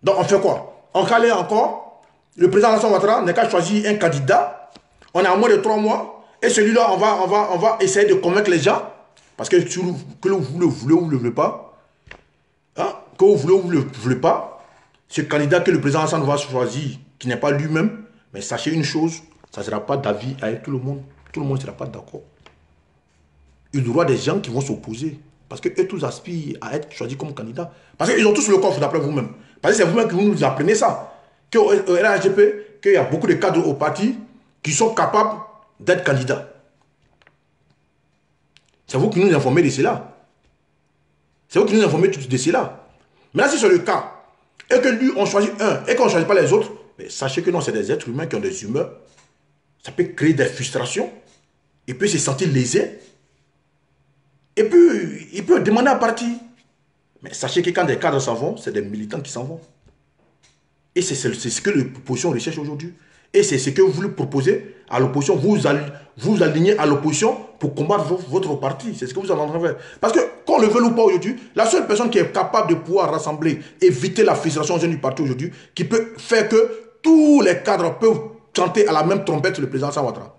Speaker 1: Donc on fait quoi? On calait encore. Le président Alassane Ouattara n'a qu'à choisir un candidat. On est à moins de 3 mois. Et celui-là, on va essayer de convaincre les gens. Parce que vous le voulez ou vous ne le voulez pas. Hein? Que vous voulez ou vous ne le voulez pas. Ce candidat que le président Alassane va choisir, qui n'est pas lui-même. Mais sachez une chose, ça ne sera pas d'avis avec tout le monde. Tout le monde ne sera pas d'accord. Il y aura des gens qui vont s'opposer. Parce qu'eux tous aspirent à être choisis comme candidat. Parce qu'ils ont tous le coffre d'après vous-même. Parce que c'est vous-même qui nous apprenez ça. Qu'au RHDP, qu'il y a beaucoup de cadres au parti qui sont capables d'être candidats. C'est vous qui nous informez de cela. C'est vous qui nous informez de cela. Maintenant, si c'est le cas, et que lui, on choisit un, et qu'on ne choisit pas les autres, mais sachez que non, c'est des êtres humains qui ont des humeurs. Ça peut créer des frustrations. Il peut se sentir lésé. Et puis, il peut demander à partir. Mais sachez que quand des cadres s'en vont, c'est des militants qui s'en vont. Et c'est ce que l'opposition recherche aujourd'hui. Et c'est ce que vous voulez proposer à l'opposition. Vous alignez à l'opposition pour combattre votre parti. C'est ce que vous êtes en train de faire. Parce que, qu'on le veuille ou pas aujourd'hui, la seule personne qui est capable de pouvoir rassembler, éviter la frustration au sein du parti aujourd'hui, qui peut faire que tous les cadres peuvent chanter à la même trompette le président Ouattara.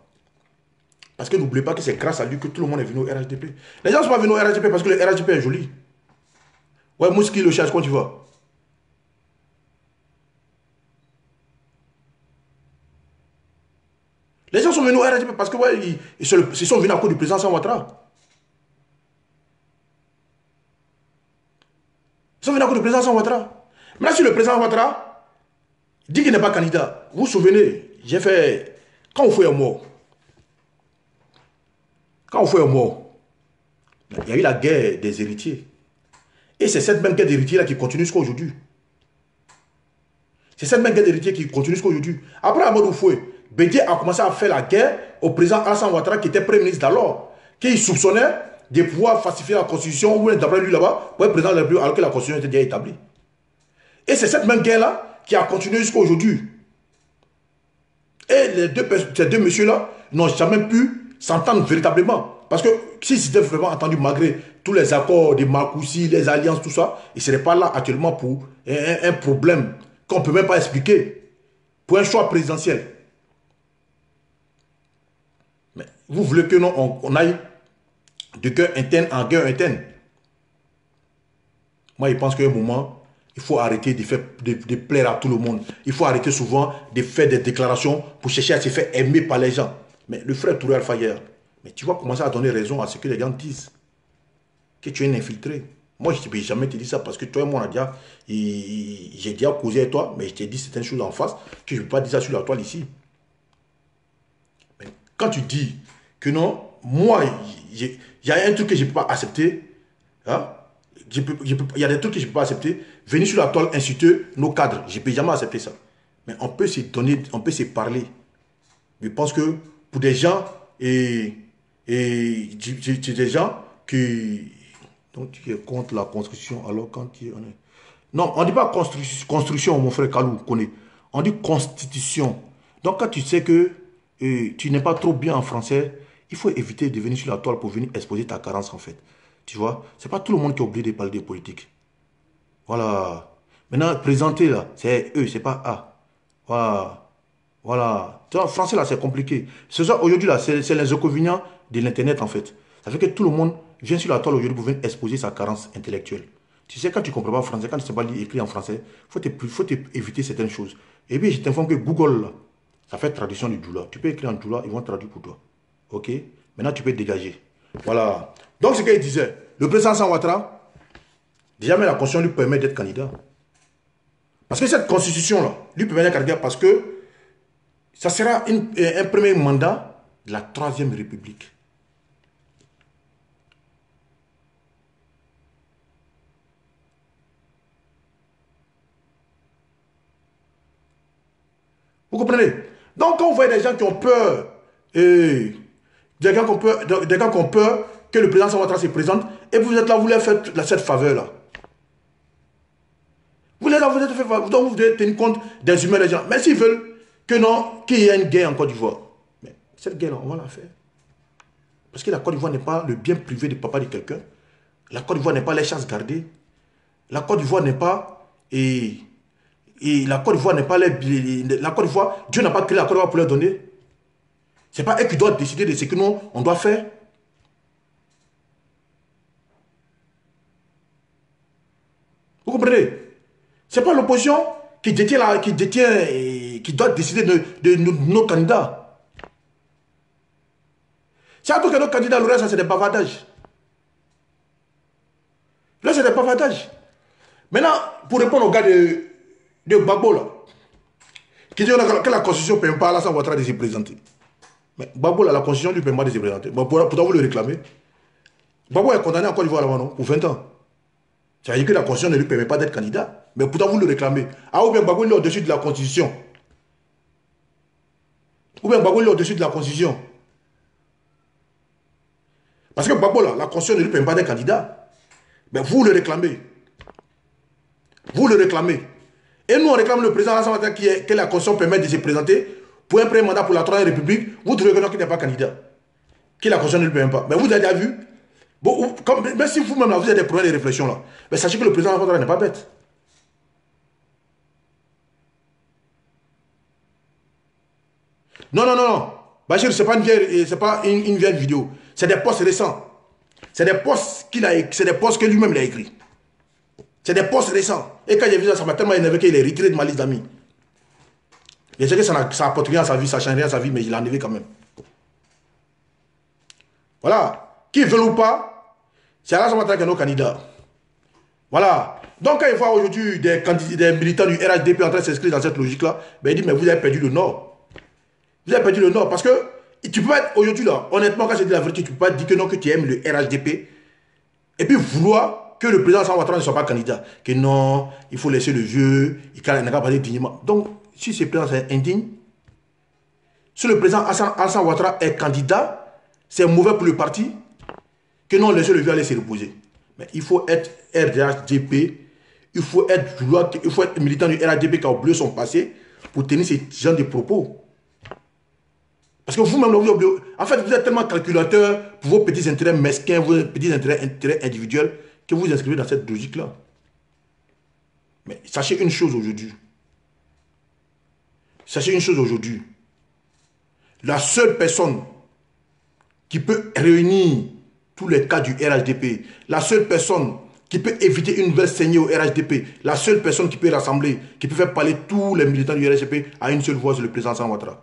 Speaker 1: Parce que n'oubliez pas que c'est grâce à lui que tout le monde est venu au RHDP. Les gens ne sont pas venus au RHDP parce que le RHDP est joli. Ouais, Mouski, le cherche quand tu vas. Les gens sont venus au RHDP parce que ouais, ils sont venus à cause du président Ouattara. Ils sont venus à cause du président Ouattara. Maintenant, si le président Ouattara dit qu'il n'est pas candidat, vous vous souvenez, j'ai fait... Quand on fait un mort, il y a eu la guerre des héritiers. Et c'est cette même guerre d'héritiers là qui continue jusqu'à aujourd'hui. C'est cette même guerre d'héritiers qui continue jusqu'à aujourd'hui. Après Amadou Foué, Bédié a commencé à faire la guerre au président Alassane Ouattara qui était Premier ministre d'alors, qui soupçonnait de pouvoir falsifier la Constitution ou d'après lui là-bas pour être président de la République alors que la Constitution était déjà établie. Et c'est cette même guerre là qui a continué jusqu'à aujourd'hui. Et ces deux messieurs-là n'ont jamais pu s'entendre véritablement. Parce que si c'était vraiment entendu malgré tous les accords de Marcoussi, les alliances, tout ça, ils ne seraient pas là actuellement pour un problème qu'on ne peut même pas expliquer. Pour un choix présidentiel. Mais vous voulez que non, on aille de guerre interne en guerre interne. Moi, je pense qu'à un moment, il faut arrêter de plaire à tout le monde. Il faut arrêter souvent de faire des déclarations pour chercher à se faire aimer par les gens. Mais le frère Touré Alpha hier, mais tu vas commencer à donner raison à ce que les gens disent. Que tu es un infiltré. Moi, je ne peux jamais te dire ça parce que toi et moi, j'ai déjà causé avec toi, mais je t'ai dit certaines choses en face que je ne peux pas dire ça sur la toile ici. Mais quand tu dis que non, moi, il y a un truc que je ne peux pas accepter, hein? Il y a des trucs que je ne peux pas accepter. Venir sur la toile insulter nos cadres, je ne peux jamais accepter ça. Mais on peut se donner, on peut se parler. Je pense que pour des gens, des gens qui... Donc tu es contre la construction alors quand tu es... Non, on ne dit pas construction, mon frère Kalou, connaît. On dit constitution. Donc quand tu sais que tu n'es pas trop bien en français, il faut éviter de venir sur la toile pour venir exposer ta carence en fait. Tu vois, c'est pas tout le monde qui est obligé de parler de politique. Voilà. Maintenant, présenter là, c'est E, c'est pas A. Voilà. Voilà. Tu vois, en français là, c'est compliqué. Ce soir, aujourd'hui là, c'est les inconvénients de l'internet en fait. Ça fait que tout le monde vient sur la toile aujourd'hui pour venir exposer sa carence intellectuelle. Tu sais, quand tu ne comprends pas français, quand tu ne sais pas lire écrit en français, faut éviter certaines choses. Et puis, je t'informe que Google, là, ça fait traduction du Djoula. Tu peux écrire en Djoula, ils vont traduire pour toi. OK? Maintenant, tu peux dégager. Voilà. Donc, ce qu'il disait, le président Alassane Ouattara, déjà, mais la Constitution lui permet d'être candidat. Parce que cette Constitution-là lui permet d'être candidat parce que ça sera un premier mandat de la Troisième République. Vous comprenez? Donc, quand vous voyez des gens qui ont peur, des gens qui ont peur que le président Ouattara se présente, et vous êtes là, vous voulez faire cette faveur-là. Vous êtes là, vous êtes fait faveur. Donc, vous devez tenir compte des humains des gens. Mais s'ils veulent que non, qu'il y ait une guerre en Côte d'Ivoire, mais cette guerre-là, on va la faire. Parce que la Côte d'Ivoire n'est pas le bien privé de papa de quelqu'un. La Côte d'Ivoire n'est pas les chasses gardées. La Côte d'Ivoire n'est pas... Et la Côte d'Ivoire n'est pas la Côte d'Ivoire, Dieu n'a pas créé la Côte d'Ivoire pour leur donner. Ce n'est pas eux qui doivent décider de ce que nous, on doit faire. Vous comprenez? Ce n'est pas l'opposition qui doit décider de nos candidats. C'est à tout que nos candidats, le reste, c'est des bavardages. Là, c'est des bavardages. Maintenant, pour répondre au gars de Gbagbo, là, qui dit que la Constitution ne permet pas à Alassane Ouattara de se présenter. Mais Gbagbo, là, la Constitution ne lui permet pas de se présenter. Bon, pourtant, vous le réclamez. Gbagbo est condamné en Côte d'Ivoire là-bas, non? Pour 20 ans. Ça veut dire que la Constitution ne lui permet pas d'être candidat. Mais pourtant, vous le réclamez. Ah, ou bien Gbagbo, il est au-dessus de la Constitution. Ou bien Gbagbo, il est au-dessus de la Constitution. Parce que Gbagbo, là, la Constitution ne lui permet pas d'être candidat. Mais vous le réclamez. Vous le réclamez. Et nous, on réclame le président Alassane Ouattara que la Constitution permet de se présenter pour un premier mandat pour la Troisième République. Vous trouvez que non, qu'il n'est pas candidat. Que la Constitution ne le permet pas. Mais vous avez déjà vu. Bon, même si vous-même, vous avez des problèmes de réflexion là. Mais sachez que le président Alassane Ouattara n'est pas bête. Non, non, non, non. Bachir, ce n'est pas une vieille vidéo. C'est des posts récents. C'est des posts c'est des posts que lui-même a écrit. C'est des posts récents. Et quand j'ai vu ça, ça m'a tellement énervé qu'il est retiré de ma liste d'amis. Je sais que ça n'apporte rien à sa vie, ça ne change rien à sa vie, mais il l'a enlevé quand même. Voilà. Qui veut ou pas, c'est Alassane Ouattara qui est nos candidats. Voilà. Donc quand il voit aujourd'hui des militants du RHDP en train de s'inscrire dans cette logique-là, ben il dit, mais vous avez perdu le Nord. Vous avez perdu le Nord parce que tu peux pas être aujourd'hui là, honnêtement, quand je dis la vérité, tu ne peux pas dire que non, que tu aimes le RHDP et puis vouloir que le président Alassane Ouattara ne soit pas candidat. Que non, il faut laisser le jeu, il n'a pas parler dignement. Donc, si ce président est indigne, si le président Alassane Ouattara est candidat, c'est mauvais pour le parti, que non, laissez le vieux aller se reposer. Mais il faut être RHDP, il faut être militant du RHDP qui a oublié son passé pour tenir ce genre de propos. Parce que vous-même, en fait, vous êtes tellement calculateur pour vos petits intérêts mesquins, vos petits intérêts individuels, que vous vous inscrivez dans cette logique-là. Mais sachez une chose aujourd'hui. Sachez une chose aujourd'hui. La seule personne qui peut réunir tous les cas du RHDP, la seule personne qui peut éviter une nouvelle saignée au RHDP, la seule personne qui peut rassembler, qui peut faire parler tous les militants du RHDP à une seule voix, c'est le président Alassane Ouattara.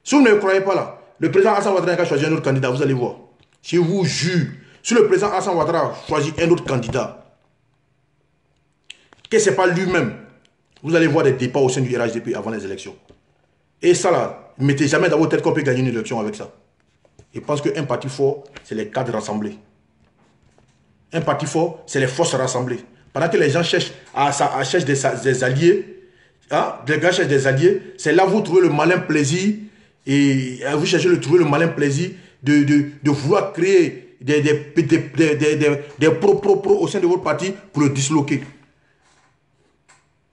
Speaker 1: Si vous ne me croyez pas là, le président Alassane Ouattara a choisi un autre candidat, vous allez voir. Si je vous jure, si le président Alassane Ouattara choisit un autre candidat, que ce n'est pas lui-même, vous allez voir des débats au sein du RHDP avant les élections. Et ça là, ne mettez jamais dans votre tête qu'on peut gagner une élection avec ça. Je pense qu'un parti fort, c'est les cadres rassemblés. Un parti fort, c'est les forces rassemblées. Pendant que les gens cherchent des alliés, hein, les gars cherchent des alliés, c'est là où vous trouvez le malin plaisir, et vous cherchez trouver le malin plaisir de vouloir créer des pro au sein de votre parti pour le disloquer.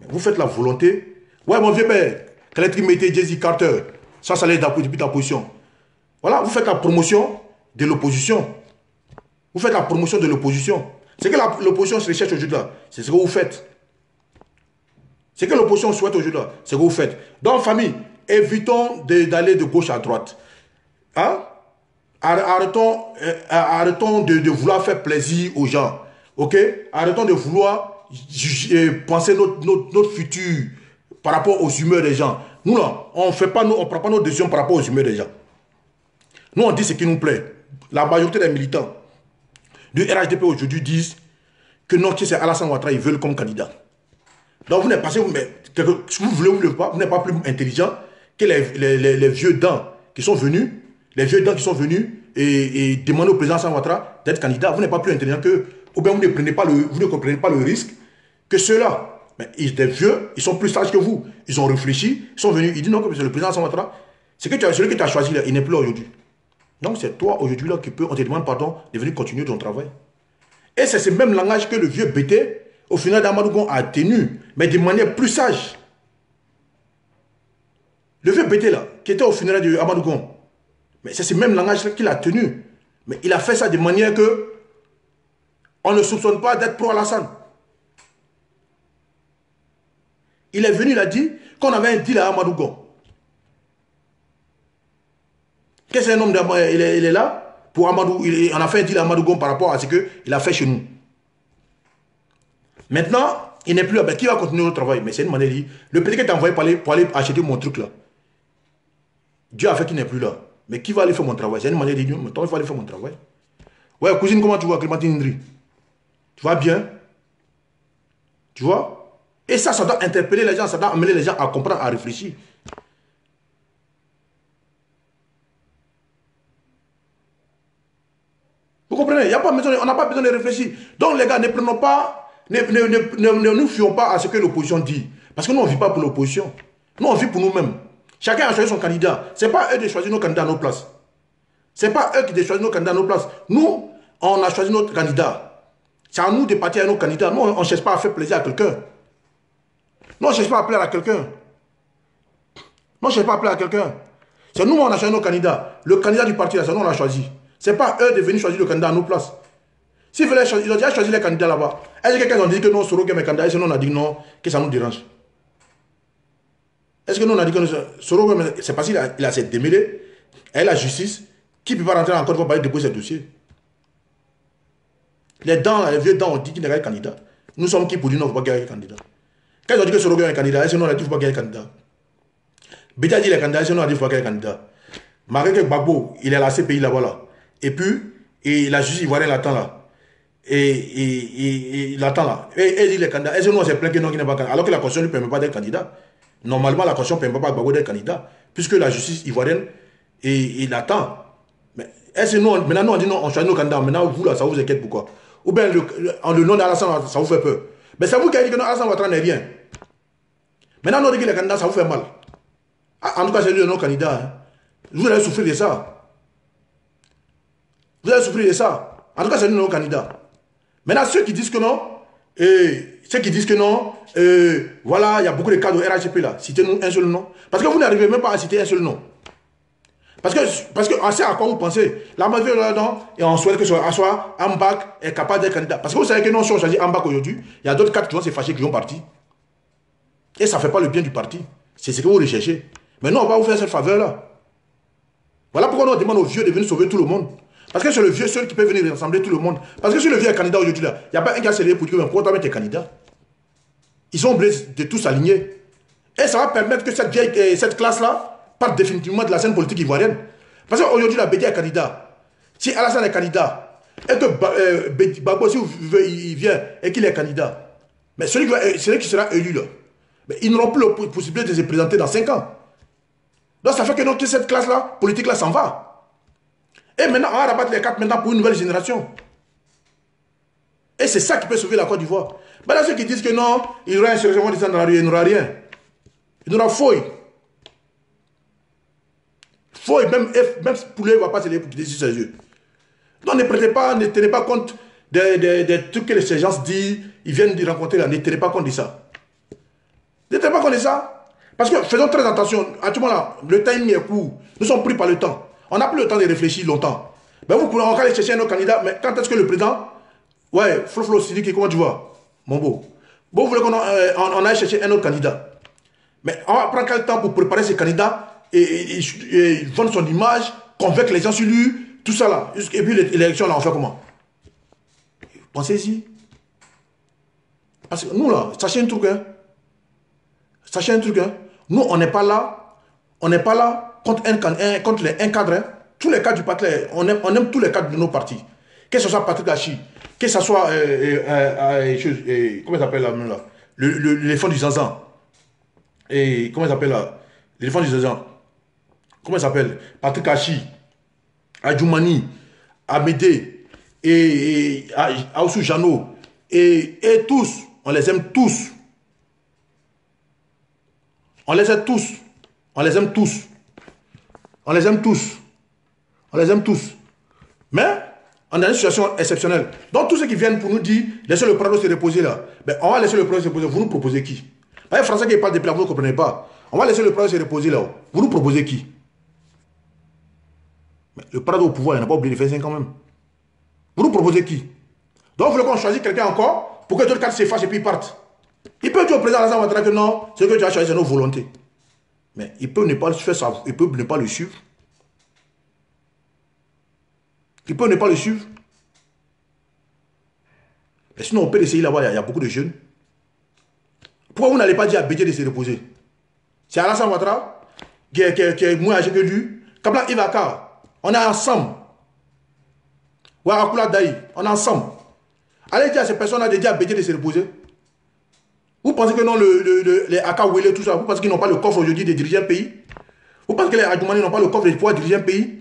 Speaker 1: Vous faites la volonté. Ouais, mon vieux père, quand tu mettez Jesse Carter, ça allait depuis ta position. Voilà, vous faites la promotion de l'opposition. Vous faites la promotion de l'opposition. C'est que l'opposition se recherche aujourd'hui là. C'est ce que vous faites. C'est que l'opposition souhaite aujourd'hui là. C'est ce que vous faites. Donc, famille, évitons d'aller de gauche à droite. Hein? Arrêtons de vouloir faire plaisir aux gens. Ok? Arrêtons de vouloir penser notre futur par rapport aux humeurs des gens. Nous là, on ne prend pas nos décisions par rapport aux humeurs des gens. Nous on dit ce qui nous plaît. La majorité des militants du RHDP aujourd'hui disent que non, c'est Alassane Ouattara, ils veulent comme candidat. Donc vous n'êtes pas, si vous voulez ou vous ne voulez pas, vous n'êtes pas plus intelligent que les vieux dents qui sont venus, et demander au président Alassane Ouattara d'être candidat. Vous n'êtes pas plus intelligent que, ou bien vous ne comprenez pas le risque que ceux-là. Mais des vieux, ils sont plus sages que vous. Ils ont réfléchi, ils sont venus, ils disent non, que le président Alassane Ouattara, celui que tu as choisi là, il n'est plus là aujourd'hui. Donc c'est toi aujourd'hui là qui peut, on te demande pardon de venir continuer ton travail. Et c'est ce même langage que le vieux Bété, au final d'Amadou Gon a tenu, mais de manière plus sage. Le vieux Bété là, qui était au funérail de Amadou Gon, mais c'est ce même langage qu'il a tenu. Mais il a fait ça de manière que on ne soupçonne pas d'être pro-Alassane. Il est venu, il a dit qu'on avait un deal à Amadou Gon. Qu'est-ce que c'est un homme d'Amadou? Il est là pour Amadou. On a fait un deal à Amadou Gon par rapport à ce qu'il a fait chez nous. Maintenant, il n'est plus là. Mais qui va continuer le travail? Mais c'est une manière. Le petit qui t'a envoyé pour aller acheter mon truc là. Dieu a fait qu'il n'est plus là. Mais qui va aller faire mon travail? C'est une manière de dire, il faut aller faire mon travail. Ouais, cousine, comment tu vois, Clémentine Ndri? Tu vas bien? Tu vois? Et ça doit interpeller les gens, ça doit amener les gens à comprendre, à réfléchir. Vous comprenez? On n'a pas besoin de réfléchir. Donc les gars, ne prenons pas, ne nous fions pas à ce que l'opposition dit. Parce que nous, on ne vit pas pour l'opposition. Nous, on vit pour nous-mêmes. Chacun a choisi son candidat. Ce n'est pas eux de choisir nos candidats à nos places. Ce n'est pas eux qui de choisir nos candidats à nos places. Nous, on a choisi notre candidat. C'est à nous de partir à nos candidats. Nous, on ne cherche pas à faire plaisir à quelqu'un. Nous, on ne cherche pas à plaire à quelqu'un. Nous, on ne cherche pas à plaire à quelqu'un. C'est nous, on a choisi nos candidats. Le candidat du parti, c'est nous, on l'a choisi. Ce n'est pas eux de venir choisir le candidat à nos places. S'ils veulent choisir, ils ont déjà choisi les candidats là-bas. Est-ce que quelqu'un a dit que non, Soro est mes candidats? Est-ce que nous, on a dit non, que ça nous dérange? Est-ce que nous, on a dit que Soro, c'est parce qu'il a cette démêlée, et la justice, qui ne peut pas rentrer en Côte d'Ivoire pour déposer ce dossier? Les vieux dents ont dit qu'il n'est pas candidat. Nous sommes qui pour dire non, il ne faut pas qu'il y ait candidat? Quand ils ont dit que Soro est un candidat, est-ce que nous, on a dit qu'il ne faut pas qu'il y ait candidat? Bédia dit qu'il est candidat, est-ce que nous, on a dit qu'il ne faut pas qu'il y ait candidat? Marek Gbagbo, il est à la CPI là-bas là. Et puis, la justice ivoirienne l'attend là. Et il attend là. Et il dit les candidats. Est-ce que nous, on s'est plaint que non, qu'il n'est pas candidat? Alors que la Constitution ne lui permet pas d'être candidat. Normalement, la Constitution ne permet pas à Gbagbo d'être candidat. Puisque la justice ivoirienne, il attend. Mais est-ce que nous, maintenant, nous, on dit non, on choisit nos candidats. Maintenant, vous, là, ça vous inquiète pourquoi? Ou bien, le nom d'Alassane, ça vous fait peur. Mais c'est vous qui avez dit que non, Alassane Ouattara n'est rien. Maintenant, nous, on dit que les candidats, ça vous fait mal. En tout cas, c'est lui, nos candidats. Hein. Vous allez souffrir de ça. Vous allez souffrir de ça. En tout cas, c'est nous nos candidats. Maintenant, ceux qui disent que non, voilà, il y a beaucoup de cas de RHP là. Citez-nous un seul nom. Parce que vous n'arrivez même pas à citer un seul nom. Parce que on sait à quoi vous pensez. La majorité là-dedans, et on souhaite que soit Ambak est capable d'être candidat. Parce que vous savez que non, si on choisit Ambak aujourd'hui, il y a d'autres cadres qui vont se fâcher qui vont partir. Et ça ne fait pas le bien du parti. C'est ce que vous recherchez. Mais non, on va vous faire cette faveur-là. Voilà pourquoi on demande aux vieux de venir sauver tout le monde. Parce que c'est le vieux seul qui peut venir rassembler tout le monde. Parce que si le vieux est candidat aujourd'hui, il n'y a pas un gars sérieux pour dire pourquoi toi, tu es candidat. Ils sont obligés de tous s'aligner. Et ça va permettre que cette classe-là parte définitivement de la scène politique ivoirienne. Parce qu'aujourd'hui, la Bédia est candidat. Si Alassane est candidat, et que Gbagbo, si il vient et qu'il est candidat, mais celui qui sera élu là, mais ils n'auront plus la possibilité de se présenter dans 5 ans. Donc ça fait que cette classe-là, politique-là, s'en va. Et maintenant, on va rabattre les cartes maintenant pour une nouvelle génération. Et c'est ça qui peut sauver la Côte d'Ivoire. Maintenant, ceux qui disent que non, il y aura un insurrection dans la rue, il n'y aura rien. Il y aura fouille. Fouille, même Poulet ne va pas se lever pour quitter sur ses yeux. Donc ne tenez pas compte des trucs que ces gens se disent, ils viennent de rencontrer là, ne tenez pas compte de ça. Ne tenez pas compte de ça. Parce que faisons très attention, à tout moment là, le timing est court. Nous sommes pris par le temps. On n'a plus le temps de réfléchir longtemps. Ben vous pouvez encore aller chercher un autre candidat, mais quand est-ce que le président, ouais, Flo Sidiki, comment tu vois, mon beau? Bon, vous voulez qu'on on aille chercher un autre candidat. Mais on va prendre quel temps pour préparer ces candidats et vendre son image, convaincre les gens sur lui, tout ça là. Et puis l'élection là, on fait comment? Pensez-y. Parce que nous là, sachez un truc, hein. Sachez un truc, hein. Nous, on n'est pas là. On n'est pas là contre un cadre. Hein. Tous les cadres du parti, on aime tous les cadres de nos partis. Que ce soit Patrick Hachi, que ce soit comment ça s'appelle là, l'éléphant du Zanzan. Et comment il s'appelle là? L'éléphant du Zanzan. Comment il s'appelle? Patrick Hachi, Adjoumani, Amédée, et Aoussou Jano, et tous, on les aime tous. On les aime tous. On les aime tous. On les aime tous. On les aime tous. Mais, on a une situation exceptionnelle. Donc, tous ceux qui viennent pour nous dire, laissez le Prado se reposer là. Ben, on va laisser le Prado se reposer. Vous nous proposez qui? Les Français qui parlent depuis là, vous ne comprenez pas. On va laisser le Prado se reposer là. Vous nous proposez qui? Mais le Prado au pouvoir, il n'a pas oublié de faire 5 quand même. Vous nous proposez qui? Donc, vous voulez qu'on choisisse quelqu'un encore pour que d'autres cadres s'effacent et puis ils partent. Il peut dire au président Alassane Ouattara que non, ce que tu as choisi, c'est nos volontés. Mais il peut ne pas faire ça, il peut ne pas le suivre. Il peut ne pas le suivre. Mais sinon, on peut essayer là-bas, il y a beaucoup de jeunes. Pourquoi vous n'allez pas dire à Bédié de se reposer? C'est Alassane Ouattara qui est moins âgé que lui. Kabla Ivaka, on est ensemble. Ouarakula Daï, on est ensemble. Allez dire à ces personnes-là de dire à Bédié de se reposer. Vous pensez que non, les Akawele, tout ça, vous pensez qu'ils n'ont pas le coffre aujourd'hui de diriger un pays? Vous pensez que les Adjoumani n'ont pas le coffre de pouvoir diriger un pays?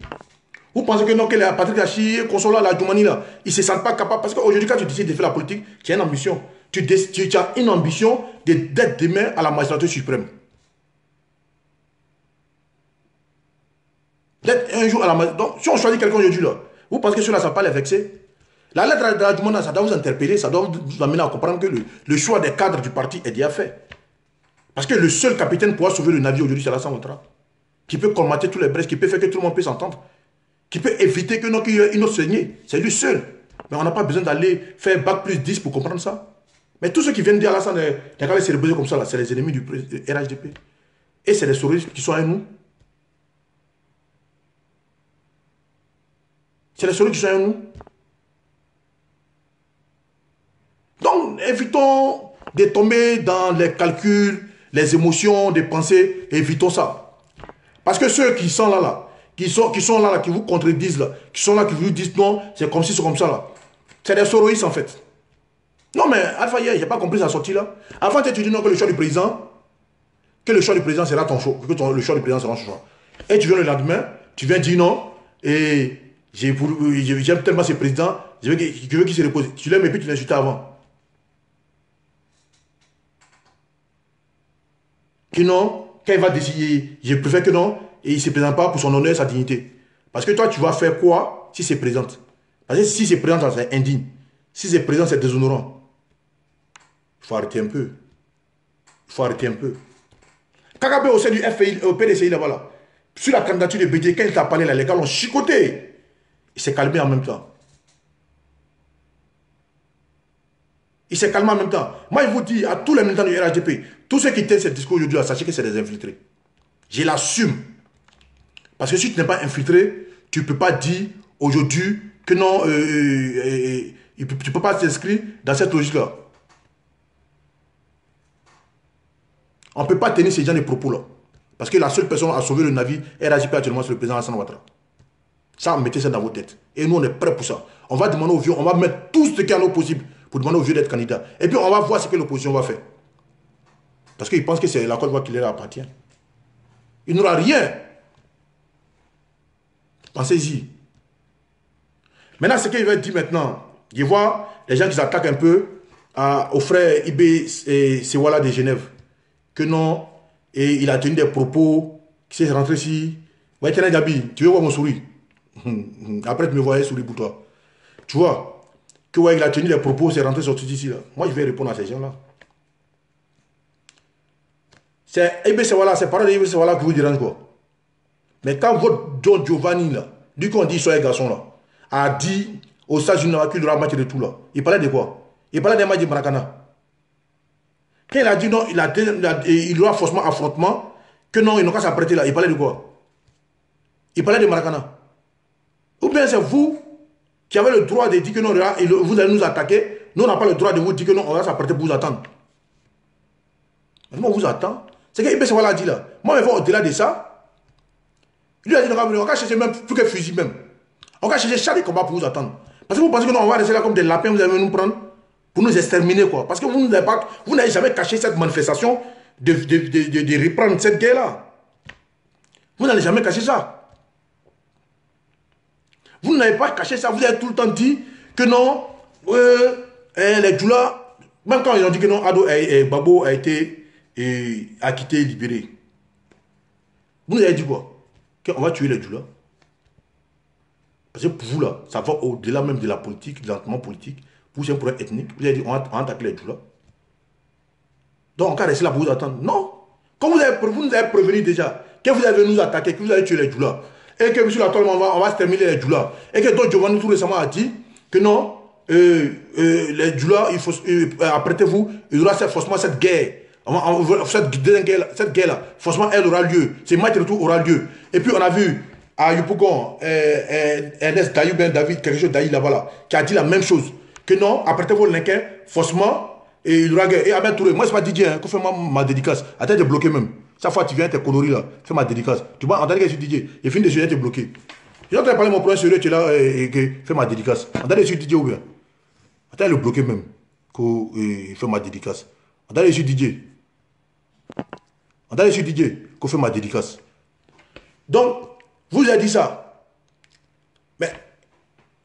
Speaker 1: Vous pensez que non, que les Patrick Hachi, Consola, la Adjoumani, là, ils ne se sentent pas capables? Parce qu'aujourd'hui, quand tu décides de faire la politique, tu as une ambition. Tu as une ambition d'être demain à la magistrature suprême. D'être un jour à la magistrature. Donc, si on choisit quelqu'un aujourd'hui, là, vous pensez que cela, ça ne va pas les vexer? La lettre de la Adjoumani, ça doit vous interpeller, ça doit vous amener à comprendre que le choix des cadres du parti est déjà fait. Parce que le seul capitaine pour sauver le navire aujourd'hui, c'est Alassane Ouattara. Qui peut colmater tous les brèches, qui peut faire que tout le monde puisse s'entendre. Qui peut éviter qu'il y ait une autre saignée. C'est lui seul. Mais on n'a pas besoin d'aller faire bac plus 10 pour comprendre ça. Mais tous ceux qui viennent dire Alassane, regardez, c'est comme ça, c'est les ennemis du RHDP. Et c'est les souris qui sont à nous. C'est les souris qui sont à nous. Donc, évitons de tomber dans les calculs, les émotions, des pensées, évitons ça. Parce que ceux qui sont là, qui sont là, qui vous contredisent là, qui sont là, qui vous disent non, c'est comme si c'est comme ça là. C'est des soroïstes en fait. Non mais Alpha hier, j'ai pas compris sa sortie là. Avant tu dis non que le choix du président, sera ton choix, que le choix du président sera ton choix. Et tu viens le lendemain, tu viens dire non, et j'aime tellement ce président, je veux qu'il se repose. Tu l'aimes et puis tu l'insultes avant. Que non, quand il va décider, je préfère que non, et il ne se présente pas pour son honneur et sa dignité. Parce que toi, tu vas faire quoi si c'est présente? Parce que si c'est présent, c'est indigne. Si c'est présent, c'est déshonorant. Il faut arrêter un peu. Il faut arrêter un peu. Kagame au sein du FPI, au PDCI là-bas, là, sur la candidature de Bédié, quand il t'a parlé, là, les gars l'ont chicoté. Il s'est calmé en même temps. Il s'est calmé en même temps. Moi, je vous dis à tous les militants du RHDP, tous ceux qui tiennent ce discours aujourd'hui, sachez que c'est des infiltrés. Je l'assume. Parce que si tu n'es pas infiltré, tu ne peux pas dire aujourd'hui que non, tu ne peux pas t'inscrire dans cette logique-là. On ne peut pas tenir ces gens de propos-là. Parce que la seule personne à sauver le navire RHDP actuellement, c'est le président Alassane Ouattara. Ça, mettez ça dans vos têtes. Et nous, on est prêts pour ça. On va demander aux vieux, on va mettre tout ce qu'il y a possible pour demander aux vieux d'être candidats. Et puis, on va voir ce que l'opposition va faire. Parce qu'ils pensent que c'est la Côte d'Ivoire qui leur appartient. Il n'aura rien. Pensez-y. Maintenant, ce qu'il va dire maintenant, je vois les gens qui s'attaquent un peu aux frères Ibé et Sewala de Genève. Que non, et il a tenu des propos, qui s'est rentré ici. Ouais, Gabi, tu veux voir mon sourire? Après, tu me voyais sourire pour toi. Tu vois, que ouais, il a tenu des propos, c'est rentré sorti d'ici là. Moi, je vais répondre à ces gens-là. C'est Ibé Sewala, c'est paroles d'Ibé Sewala qui vous dérangent quoi. Mais quand votre John Giovanni là, du coup on dit soyez garçon là, a dit au stade Junior qu'il y aura un match de tout là. Il parlait de quoi? Il parlait d'un match de Maracana. Quand il a dit non, il y aura forcément affrontement, que non, ils n'ont qu'à s'apprêter là. Il parlait de quoi? Il parlait de Maracana. Ou bien c'est vous qui avez le droit de dire que non, vous allez nous attaquer. Nous, on n'a pas le droit de vous dire que non, on va s'apprêter pour vous attendre. Moi, on vous attend. C'est que Ibn Sewala a dit là. Moi, je vais au-delà de ça. Il lui a dit, on va chercher même plus que fusil même. On va chercher chaque combat pour vous attendre. Parce que vous pensez que non, on va rester là comme des lapins, vous allez nous prendre pour nous exterminer quoi. Parce que vous n'avez jamais caché cette manifestation de reprendre cette guerre-là. Vous n'avez jamais caché ça. Vous n'avez pas caché ça. Vous avez tout le temps dit que non, les Djoula, même quand ils ont dit que non, Babo a été acquitté et libéré. Vous nous avez dit quoi? Qu'on va tuer les Djoula. Parce que pour vous là, ça va au-delà même de la politique, de l'entendement politique. Vous c'est un problème ethnique. Vous avez dit on va attaquer les Djoula. Donc on va rester là pour vous attendre. Non. Quand vous nous avez prévenu déjà que vous allez nous attaquer, que vous allez tuer les Djoula. Et que sur la toile, on va se terminer les Djoula. Et que donc Giovanni tout récemment a dit que non, les Djoula, apprêtez-vous, il y aura forcément cette guerre. Cette guerre-là, forcément, elle aura lieu. Ce match de retour aura lieu. Et puis on a vu à Yopougon, Ernest Daïou, Ben David, quelque chose d'Aïe là-bas, là, qui a dit la même chose. Que non, apprêtez-vous le linquin, forcément, et il y aura guerre. Et Abel Touré, moi c'est pas Didier, hein, fais ma dédicace. Attends, t'es bloqué même. Chaque fois tu viens, t'es coloris là, fais ma dédicace. Tu vois, en tant que je suis Didier, il finit de suivre, t'es bloqué. J'ai en train de parler mon problème sérieux, tu es là, et fais ma dédicace. En tant que je suis Didier ou bien. Attends, le bloqué même, qu'il fait ma dédicace. En tant que je suis Didier. En tant que je suis Didier, qu'on fait ma dédicace. Donc, vous avez dit ça. Mais,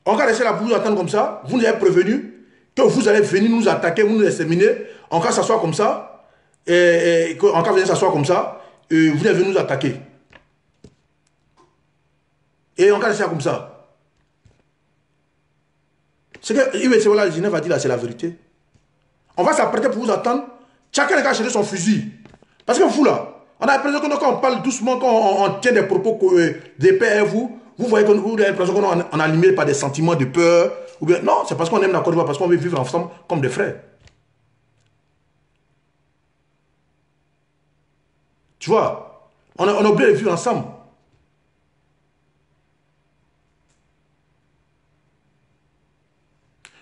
Speaker 1: on va rester là pour vous attendre comme ça. Vous nous avez prévenu que vous allez venir nous attaquer, vous nous exterminer. En cas s'asseoir comme ça, en cas venir s'asseoir comme ça, vous allez venir nous attaquer. Et on va rester comme ça. Ce que Ibn Sewala Genève a dit là, c'est la vérité. On va s'apprêter pour vous attendre. Chacun va chercher son fusil. Parce que vous là, on a l'impression que quand on parle doucement, quand on tient des propos d'épais, vous voyez qu'on a l'impression qu'on est animé par des sentiments de peur. Ou bien, non, c'est parce qu'on aime la Côte d'Ivoire, parce qu'on veut vivre ensemble comme des frères. Tu vois, on a oublié de vivre ensemble.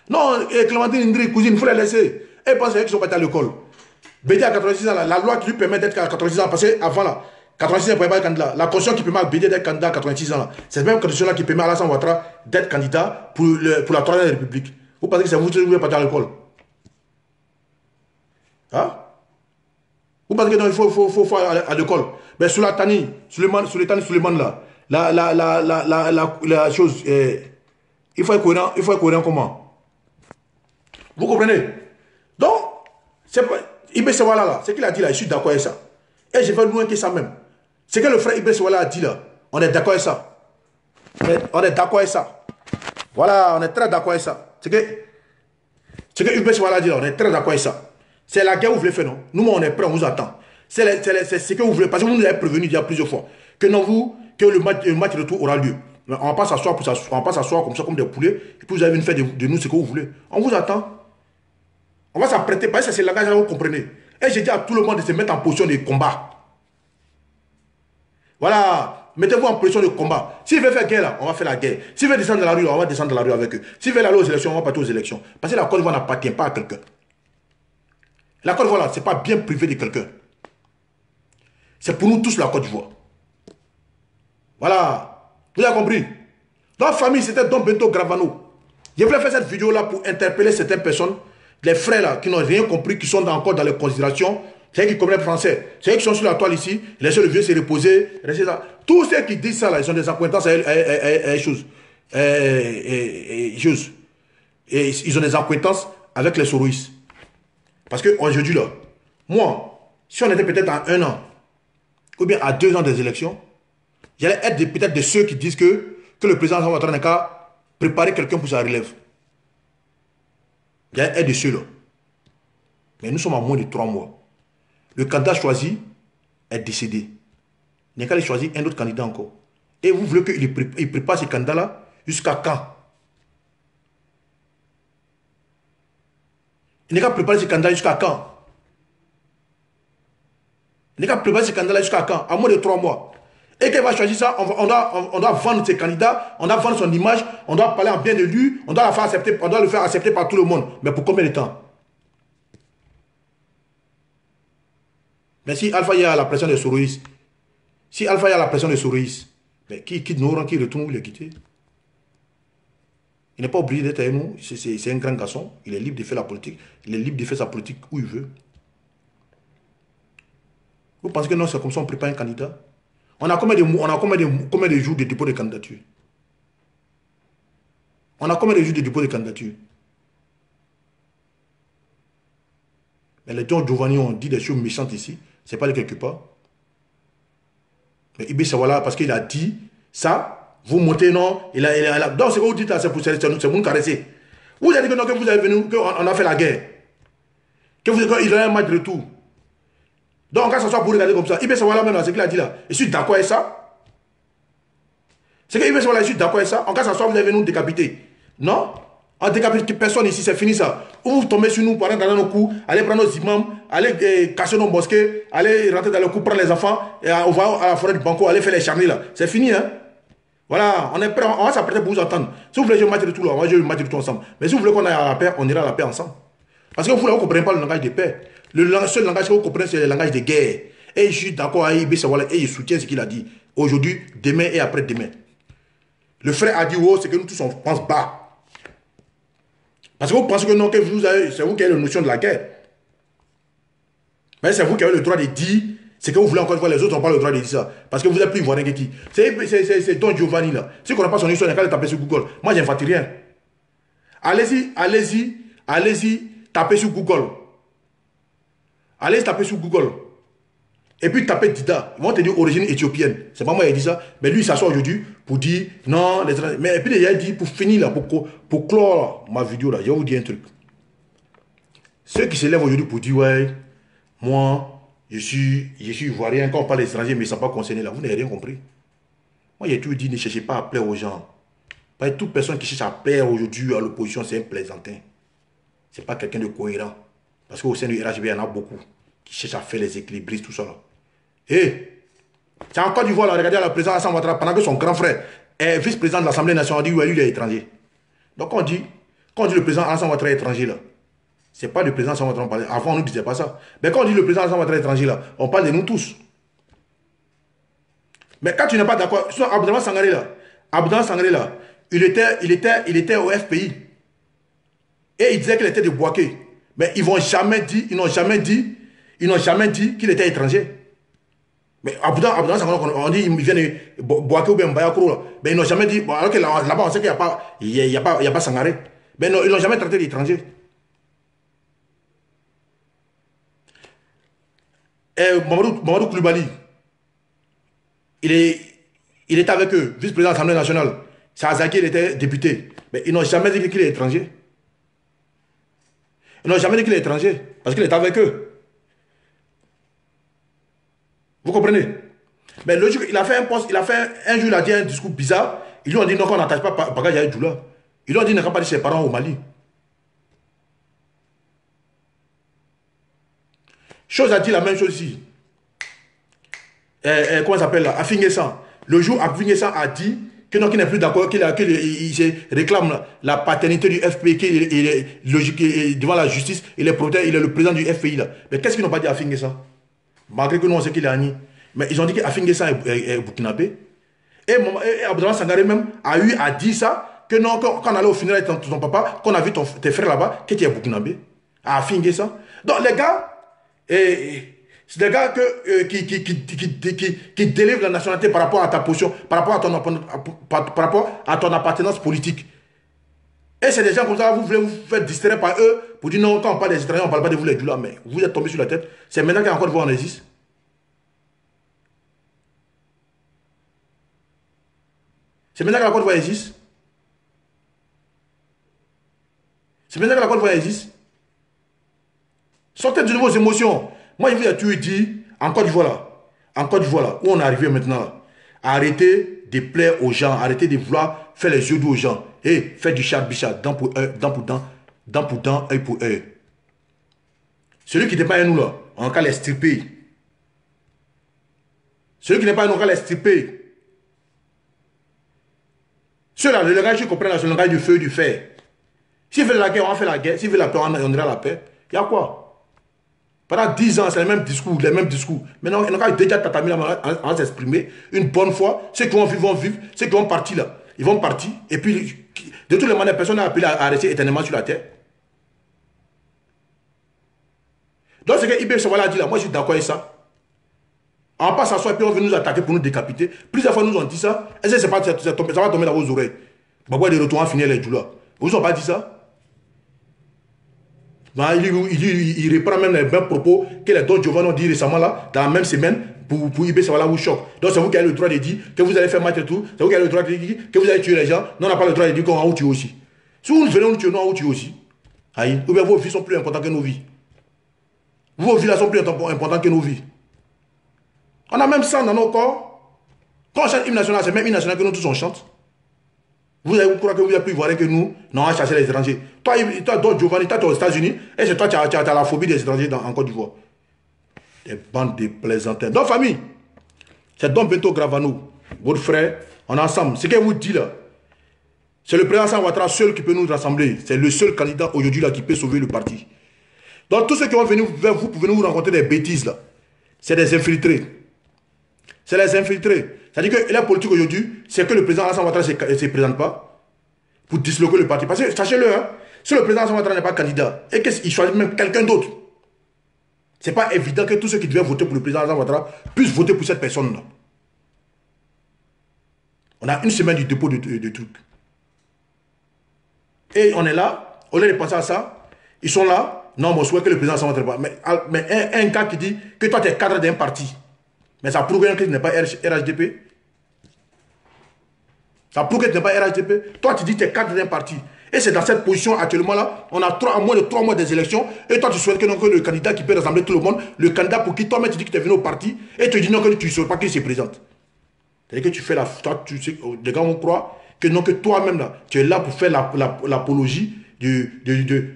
Speaker 1: Non, Clémentine Indri, cousine, il faut la laisser. Elle pense qu'ils sont pas à l'école. Bédé à 86 ans, la loi qui lui permet d'être à 86 ans, parce qu'avant là, 86 ans, il ne pouvait pas être candidat. La constitution qui permet à Bédé d'être candidat à 86 ans, c'est cette même constitution-là qui permet à Alassane Ouattara d'être candidat pour la Troisième République. Vous pensez que c'est vous qui ne voulez pas à l'école? Hein? Vous pensez que non, il faut aller à l'école? Mais sur la Tani, sur le Tani Suleiman là, la chose, il faut être cohérent comment? Vous comprenez? Donc, c'est pas. Ibn Sewala là, ce qu'il a dit là, je suis d'accord avec ça. Et je vais loin que ça même. Ce que le frère Ibn Sewala a dit là, on est d'accord avec ça. On est d'accord avec ça. Voilà, on est très d'accord avec ça. Ce que Ibn Sewala a dit là, on est très d'accord avec ça. C'est la guerre que vous voulez faire, non? Nous, on est prêts, on vous attend. C'est ce que vous voulez, parce que vous nous avez prévenu il y a plusieurs fois. Que non, que le match de retour aura lieu. On va pas s'asseoir comme ça, comme des poulets, et puis vous allez venir faire de nous ce que vous voulez. On vous attend. On va s'apprêter, parce que c'est le langage là, vous comprenez. Et j'ai dit à tout le monde de se mettre en position de combat. Voilà, mettez-vous en position de combat. S'il veut faire guerre là, on va faire la guerre. S'il veut descendre dans la rue, on va descendre dans la rue avec eux. S'il veut aller aux élections, on va partir aux élections. Parce que la Côte d'Ivoire n'appartient pas à quelqu'un. La Côte d'Ivoire là, ce n'est pas bien privé de quelqu'un. C'est pour nous tous la Côte d'Ivoire. Voilà, vous avez compris. Dans la famille, c'était Don Bento Gravano. Je voulais faire cette vidéo là pour interpeller certaines personnes. Les frères là, qui n'ont rien compris, qui sont encore dans les considérations, c'est eux qui comprennent le français, c'est eux qui sont sur la toile ici, laissez le vieux se reposer, restez là. Tous ceux qui disent ça là, ils ont des acquaintances à choses. Et ils ont des acquaintances avec les soroïstes. Parce qu'aujourd'hui là, moi, si on était peut-être à 1 an, ou bien à 2 ans des élections, j'allais être peut-être de ceux qui disent que le président Ouattara n'a qu'à préparer quelqu'un pour sa relève. Il y a un de ceux-là. Mais nous sommes à moins de 3 mois. Le candidat choisi est décédé. Il n'y a qu'à choisir un autre candidat encore. Et vous voulez qu'il prépare ce candidat-là jusqu'à quand? Il n'est qu'à préparer ce candidat jusqu'à quand? Il n'est qu'à préparer ce candidat jusqu'à quand? À moins de 3 mois. Et qu'il va choisir ça, on doit vendre ses candidats, on doit vendre son image, on doit parler en bien de lui, on doit, on doit le faire accepter par tout le monde. Mais pour combien de temps? Mais si Alpha y a la pression de Soroïs, si Alpha y a la pression de Soroïs, mais qui quitte nos rangs, qui retourne où il est quitté? Il n'est pas obligé d'être avec nous, c'est un grand garçon, il est libre de faire la politique, il est libre de faire sa politique où il veut. Vous pensez que non, c'est comme ça on prépare un candidat? On a combien de jours de dépôt de candidature? On a combien de jours de dépôt de candidature? Mais les gens Giovanni ont dit des choses méchantes ici. C'est pas aller quelque part. Mais Ibe Sawala, parce qu'il a dit ça, vous montez non. Donc ce que vous dites là, c'est pour vous caresser. Vous avez dit que non, que vous avez venu, qu'on a fait la guerre. Qu'il a un match de retour. Donc quand ça soit pour regarder comme ça, Ibe Sawala même, c'est ce qu'il a dit là. Je suis d'accord avec ça. C'est que Ibe Sawala, je suis d'accord avec ça. En cas ça soit, vous avez venu nous décapiter. Non? On décapite personne ici, c'est fini ça. Vous tombez sur nous, pendant dans nos coups, allez prendre nos imams, allez casser nos mosquées, allez rentrer dans le coup, prendre les enfants, et on va à la forêt du Banco, allez faire les charniers là. C'est fini, hein. Voilà, on est prêt, on va s'apprêter pour vous entendre. Si vous voulez jouer le match de tout là, on va jouer le match de tout ensemble. Mais si vous voulez qu'on aille à la paix, on ira à la paix ensemble. Parce que vous ne comprenez pas le langage de paix. Le seul langage que vous comprenez, c'est le langage de guerre. Et je suis d'accord avec Ibe Sawala et je soutiens ce qu'il a dit. Aujourd'hui, demain et après-demain. Le frère a dit, oh, c'est que nous tous on pense bas. Parce que vous pensez que non, que c'est vous qui avez la notion de la guerre. Mais c'est vous qui avez le droit de dire ce que vous voulez encore une fois, les autres n'ont pas le droit de dire ça. Parce que vous êtes plus ivoirien que qui. C'est Don Giovanni là. Si on n'a pas son histoire, il n'y a qu'à le taper sur Google. Moi, je n'invente rien. Allez-y, tapez sur Google. Allez taper sur Google. Et puis tapez Dida. Ils vont te dire origine éthiopienne. C'est pas moi qui ai dit ça. Mais lui, il s'assoit aujourd'hui pour dire non. Mais et puis il a dit pour finir là, pour clore ma vidéo là, je vais vous dire un truc. Ceux qui se lèvent aujourd'hui pour dire ouais, moi, je suis ivoirien, quand on parle d'étranger, mais ils ne sont pas concernés là. Vous n'avez rien compris. Moi, j'ai toujours dit ne cherchez pas à plaire aux gens. Parce que toute personne qui cherche à plaire aujourd'hui à l'opposition, c'est un plaisantin. Ce n'est pas quelqu'un de cohérent. Parce qu'au sein du RHB, il y en a beaucoup qui cherchent à faire les équilibristes, tout ça là. Et c'est en Côte d'Ivoire, regardez la présidence Alassane Ouattara, pendant que son grand frère est vice-président de l'Assemblée nationale, dit oui, lui il est étranger. Donc quand on dit le président Alassane Ouattara est étranger là, c'est pas le président Alassane Ouattara, on parlait. Avant on ne disait pas ça. Mais quand on dit le président Alassane Ouattara est étranger là, on parle de nous tous. Mais quand tu n'es pas d'accord, sur Abdoulaye Sangaré là, il était au FPI. Et il disait qu'il était de Bouaké. Mais ils n'ont jamais dit qu'il était étranger. Mais Abdoulaye Sangaré, on dit qu'il vient de Bouaké ou bien Mbayakoro. Mais ils n'ont jamais dit, alors que là-bas on sait qu'il n'y a pas Sangaré. Mais non, ils n'ont jamais traité d'étranger. Et Mamadou Koulibaly, il était avec eux, vice-président de l'Assemblée nationale. Sazaki, il était député. Mais ils n'ont jamais dit qu'il est étranger. Ils n'ont jamais dit qu'il est étranger, parce qu'il est avec eux. Vous comprenez? Mais logique, il a fait un poste, un jour, il a dit un discours bizarre. Ils lui ont dit non, qu'on n'attache pas Bagage à Djoula. Ils lui ont dit qu'il n'a pas dit ses parents au Mali. Chose a dit la même chose ici. Comment ça s'appelle là? Afinguessan. Le jour Afinguessan a dit que non, qu'il n'est plus d'accord, qu'il réclame la paternité du FPI, qu'il est logique devant la justice, il est le président du FPI là. Mais qu'est-ce qu'ils n'ont pas dit à Afinguessan? Malgré que nous on sait qu'il est Agni. Mais ils ont dit qu'Afinguessan est burkinabé. Et Abdoulaye Sangaré même a dit ça, que non, quand on allait au funérailles de ton papa, qu'on a vu tes frères là-bas, que tu es burkinabé. À Afinguessan. Donc les gars, c'est des gars qui délivrent la nationalité par rapport à ta position, par rapport à ton appartenance politique. Et c'est des gens comme ça, vous voulez vous faire distraire par eux pour dire non, quand on parle des étrangers, on ne parle pas de vous les Djoula, mais vous êtes tombé sur la tête. C'est maintenant qu'encore vous en existe. C'est maintenant que la Côte d'Ivoire existe. C'est maintenant que la Côte d'Ivoire existe. Sortez de vos émotions. Moi, je vous ai toujours dit, en Côte d'Ivoire là, où on est arrivé maintenant là, arrêtez de plaire aux gens, arrêtez de vouloir faire les yeux doux aux gens. Et faites du chat bichat, dent pour dent, œil pour œil. Celui qui n'est pas à nous là, on va l'extirper. Celui qui n'est pas à nous, on va l'extirper. Ceux-là, le langage, je comprends, c'est le langage du feu et du fer. S'il veut la guerre, on va faire la guerre. S'il veut la paix, on ira à la paix. Il y a quoi? Pendant 10 ans, c'est les mêmes discours, les mêmes discours. Maintenant, on a déjà tatami à s'exprimer. Une bonne fois, ceux qui vont vivre, ceux qui vont partir là, ils vont partir. Et puis, de toutes les manières, personne n'a appelé à rester éternellement sur la terre. Donc, ce que Ibn Sawala a dit là, moi je suis d'accord avec ça. On passe à soi et puis on veut nous attaquer pour nous décapiter. Plusieurs fois, nous ont dit ça. Et ça va tomber dans vos oreilles. Pourquoi des retours à finir les joueurs? Vous n'ont pas dit ça? Non, il reprend même les mêmes propos que les Don Giovanni ont dit récemment là, dans la même semaine, pour Ibn Sawala vous choque. Donc c'est vous qui avez le droit de dire que vous allez faire match et tout. C'est vous qui avez le droit de dire que vous allez tuer les gens. Non, on n'a pas le droit de dire qu'on va vous tuer aussi. Si vous venez nous tuer, nous on va vous tuer aussi. Aïe. Ou bien vos vies sont plus importantes que nos vies. Vos vies là sont plus importantes que nos vies. On a même ça dans nos corps. Quand on chante l'hymne national, c'est même l'hymne national que nous tous on chante. Vous croyez que vous êtes plus ivoirien que nous? Non, on a chassé les étrangers. Toi, Don Giovanni, toi, tu es aux États-Unis, et c'est toi qui as la phobie des étrangers en Côte d'Ivoire. Des bandes de plaisantins. Donc, famille, c'est Don Bento Gravano, votre frère, on est ensemble. Ce qu'il vous dit là, c'est le président Alassane Ouattara seul qui peut nous rassembler. C'est le seul candidat aujourd'hui là qui peut sauver le parti. Donc, tous ceux qui vont venir vers vous pour venir vous rencontrer des bêtises là, c'est des infiltrés. C'est les infiltrés. C'est-à-dire que la politique aujourd'hui, c'est que le président Alassane Ouattara ne se présente pas pour disloquer le parti. Parce que, sachez-le, hein, si le président Alassane Ouattara n'est pas candidat et qu'il choisit même quelqu'un d'autre, ce n'est pas évident que tous ceux qui devaient voter pour le président Alassane Ouattara puissent voter pour cette personne-là. On a une semaine du dépôt de trucs. Et on est là, au lieu de penser à ça, ils sont là. Non, mon souhait que le président Alassane Ouattara pas. Mais un gars qui dit que toi, tu es cadre d'un parti. Mais ça prouve que tu n'es pas RHDP. Ça prouve que tu n'es pas RHDP. Toi, tu dis que tu es cadre d'un parti. Et c'est dans cette position actuellement là, on a moins de 3 mois des élections. Et toi, tu souhaites que, non, que le candidat qui peut rassembler tout le monde, le candidat pour qui toi-même tu dis que tu es venu au parti, et tu dis non, que tu ne souhaites pas qu'il se présente. C'est-à-dire que tu fais la. Toi, tu sais, les gens vont croire que non, que toi-même là, tu es là pour faire l'apologie de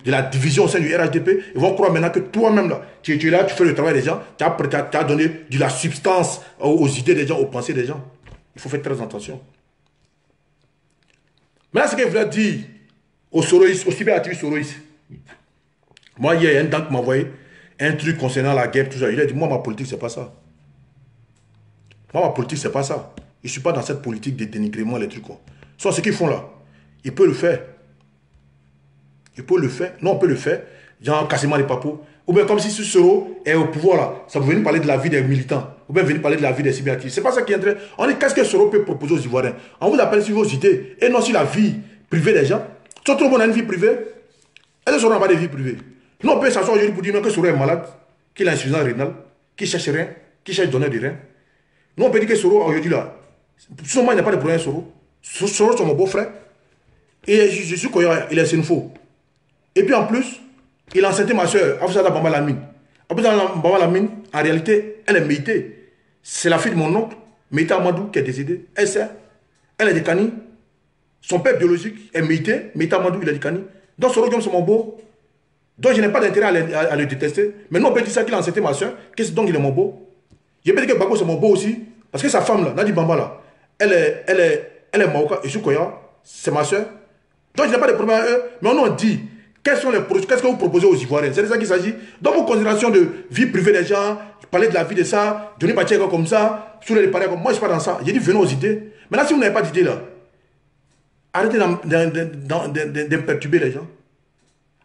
Speaker 1: la division au sein du RHDP. Ils vont croire maintenant que toi-même là, tu es là, tu fais le travail des gens, tu as donné de la substance aux idées des gens, aux pensées des gens. Il faut faire très attention. Maintenant, ce qu'il voulait dire aux Soroïs, aux cyberactivistes Soroïs. Moi, hier, il y a un temps qui m'a envoyé un truc concernant la guerre, tout ça. Il a dit, moi, ma politique, c'est pas ça. Moi, ma politique, c'est pas ça. Je ne suis pas dans cette politique de dénigrement, les trucs. Soit ce qu'ils font là, ils peuvent le faire. Il peut le faire. Non, on peut le faire. Genre, cassement les papos. Ou bien comme si ce Soro est au pouvoir là. Ça vous venir parler de la vie des militants. Ou bien venir parler de la vie des cyberactifs. C'est pas ça qui est en train. On dit qu'est-ce que Soro peut proposer aux Ivoiriens. On vous appelle sur vos idées. Et non sur la vie privée des gens. Tout le monde a une vie privée. Est-ce que Soro n'a pas de vie privée? Nous, on peut s'asseoir aujourd'hui pour dire non, que Soro est malade, qu'il a insuffisance rénale, qu'il cherche rien, qu'il cherche donner du rein. Nous, on peut dire que Soro aujourd'hui là. Sûrement, il n'y a pas de problème Soro. Soro, c'est mon beau-frère. Et je suis cohérent. Il est une faux. Et puis en plus, il a enceinté ma soeur, Afoussata Bamba Lamine. Afoussata Bamba Lamine, en réalité, elle est Méité. C'est la fille de mon oncle, Méité Amadou, qui est décédée. Elle est de Kani. Son père biologique est Méité. Méité Amadou, il est de Kani. Donc, Soro Diom, c'est mon beau. Donc, je n'ai pas d'intérêt à le détester. Mais non, on peut dire ça qu'il a enceinté ma soeur, donc il est mon beau. Je peux dire que Bako, c'est mon beau aussi. Parce que sa femme, là, Nadi Bamba, là, elle est Maoka, et je suis Koya, c'est ma soeur. Donc, je n'ai pas de problème à eux. Mais on dit. Qu'est-ce que vous proposez aux Ivoiriens? C'est de ça qu'il s'agit. Dans vos considérations de vie privée des gens, parler de la vie de ça, donner Bachega comme ça, sur les pareils comme moi, je ne suis pas dans ça. J'ai dit, venez aux idées. Maintenant, si vous n'avez pas d'idée là, arrêtez de perturber les gens.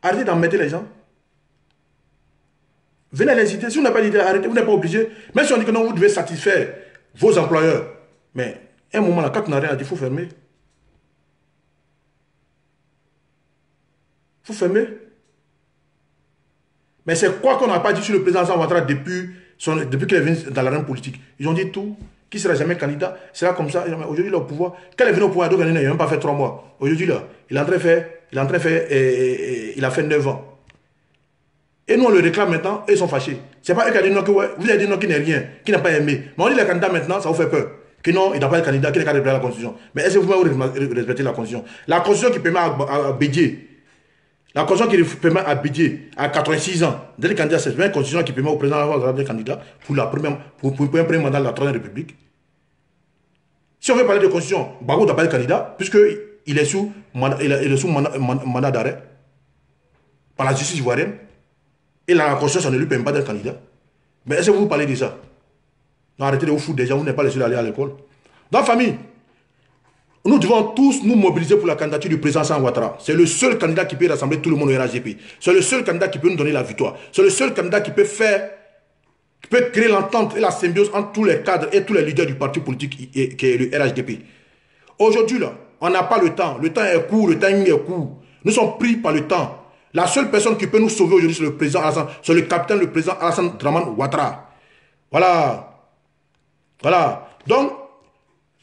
Speaker 1: Arrêtez d'emmerder les gens. Venez les idées. Si vous n'avez pas d'idée, arrêtez. Vous n'êtes pas obligé. Même si on dit que non, vous devez satisfaire vos employeurs. Mais à un moment là, quand on n'a rien à dire, il faut fermer. Il faut fermer. Mais c'est quoi qu'on n'a pas dit sur le président Alassane Ouattara depuis qu'il est venu dans l'arène politique. Ils ont dit tout, qu'il ne sera jamais candidat, c'est comme ça. Aujourd'hui, il est au pouvoir. Quand il est venu au pouvoir, il n'a même pas fait 3 mois. Aujourd'hui, là, il a fait 9 ans. Et nous, on le réclame maintenant, et ils sont fâchés. C'est pas eux qui ont dit non, que ouais, vous avez dit non, qu'il n'est rien, qu'il n'a pas aimé. Mais on dit les candidats maintenant, ça vous fait peur. Que non, il n'a pas de candidat, qu'il n'est pas respecté la Constitution. Mais est-ce que vous respectez la Constitution? La Constitution qui permet à Bédier, La constitution qui permet à Bédier, à 86 ans, d'être candidat, c'est une constitution qui permet au président d'avoir des candidats pour un premier mandat de la Troisième République. Si on veut parler de constitution, Gbagbo n'a pas de candidat, puisqu'il est sous mandat d'arrêt par la justice ivoirienne. Et la constitution, ça ne lui permet pas d'être candidat. Mais est-ce que vous parlez de ça? Non, arrêtez de vous foutre déjà, vous n'êtes pas les seuls à aller à l'école. Dans la famille, nous devons tous nous mobiliser pour la candidature du président Alassane Ouattara. C'est le seul candidat qui peut rassembler tout le monde au RHDP. C'est le seul candidat qui peut nous donner la victoire. C'est le seul candidat qui peut créer l'entente et la symbiose entre tous les cadres et tous les leaders du parti politique qui est le RHDP. Aujourd'hui, là, on n'a pas le temps. Le temps est court, le timing est court. Nous sommes pris par le temps. La seule personne qui peut nous sauver aujourd'hui, c'est le président Alassane, c'est le capitaine, le président Alassane Dramane Ouattara. Voilà. Voilà. Donc,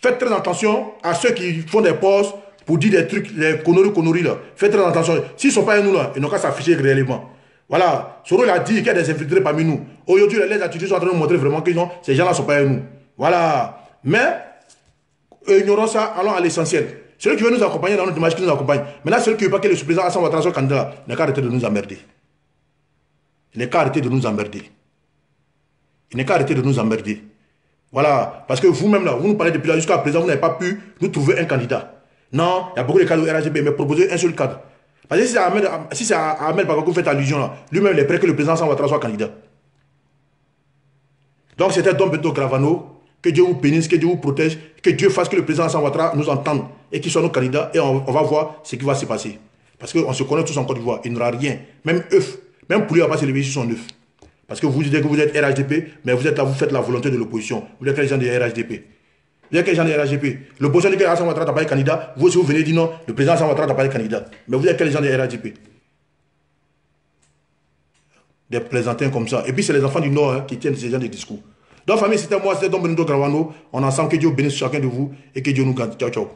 Speaker 1: faites très attention à ceux qui font des posts pour dire des trucs, les conneries là. Faites très attention. S'ils ne sont pas à nous là, ils n'ont qu'à s'afficher réellement. Voilà. Soro il a dit qu'il y a des infiltrés parmi nous. Aujourd'hui, les attitudes sont en train de montrer vraiment que ces gens-là ne sont pas à nous. Voilà. Mais, ignorons ça, allons à l'essentiel. Celui qui veut nous accompagner dans notre démarche, qui nous accompagne. Maintenant, celui qui veut pas que le président Alassane Ouattara soit candidat, il n'a qu'à arrêter de nous emmerder. Il n'est qu'à arrêter de nous emmerder. Il n'est qu'à arrêter de nous emmerder. Voilà. Parce que vous-même, là, vous nous parlez depuis là jusqu'à présent, vous n'avez pas pu nous trouver un candidat. Non, il y a beaucoup de cadres au RHDP, mais proposez un seul cadre. Parce que si c'est à Ahmed Bako que vous faites allusion là, lui-même, il est prêt que le président Alassane Ouattara soit candidat. Donc, c'était Dom Bento Gravano. Que Dieu vous bénisse, que Dieu vous protège, que Dieu fasse que le président Alassane Ouattara nous entende et qu'il soit nos candidats et on va voir ce qui va se passer. Parce qu'on se connaît tous en Côte d'Ivoire, il n'y aura rien. Même œuf, même poulet va pas se lever sur son œuf. Parce que vous dites que vous êtes RHDP, mais vous êtes là, vous faites la volonté de l'opposition. Vous êtes les gens de RHDP. Vous êtes les gens de RHDP. L'opposition dit que Alassane Ouattara n'a pas de candidat. Vous aussi, vous venez dire non, le président Alassane Ouattara n'a pas de candidat. Mais vous êtes les gens de RHDP. Des plaisantins comme ça. Et puis, c'est les enfants du Nord hein, qui tiennent ces gens de discours. Donc, famille, c'était moi, c'était Dom Benito Gravano. On est ensemble, que Dieu bénisse chacun de vous et que Dieu nous garde. Ciao, ciao.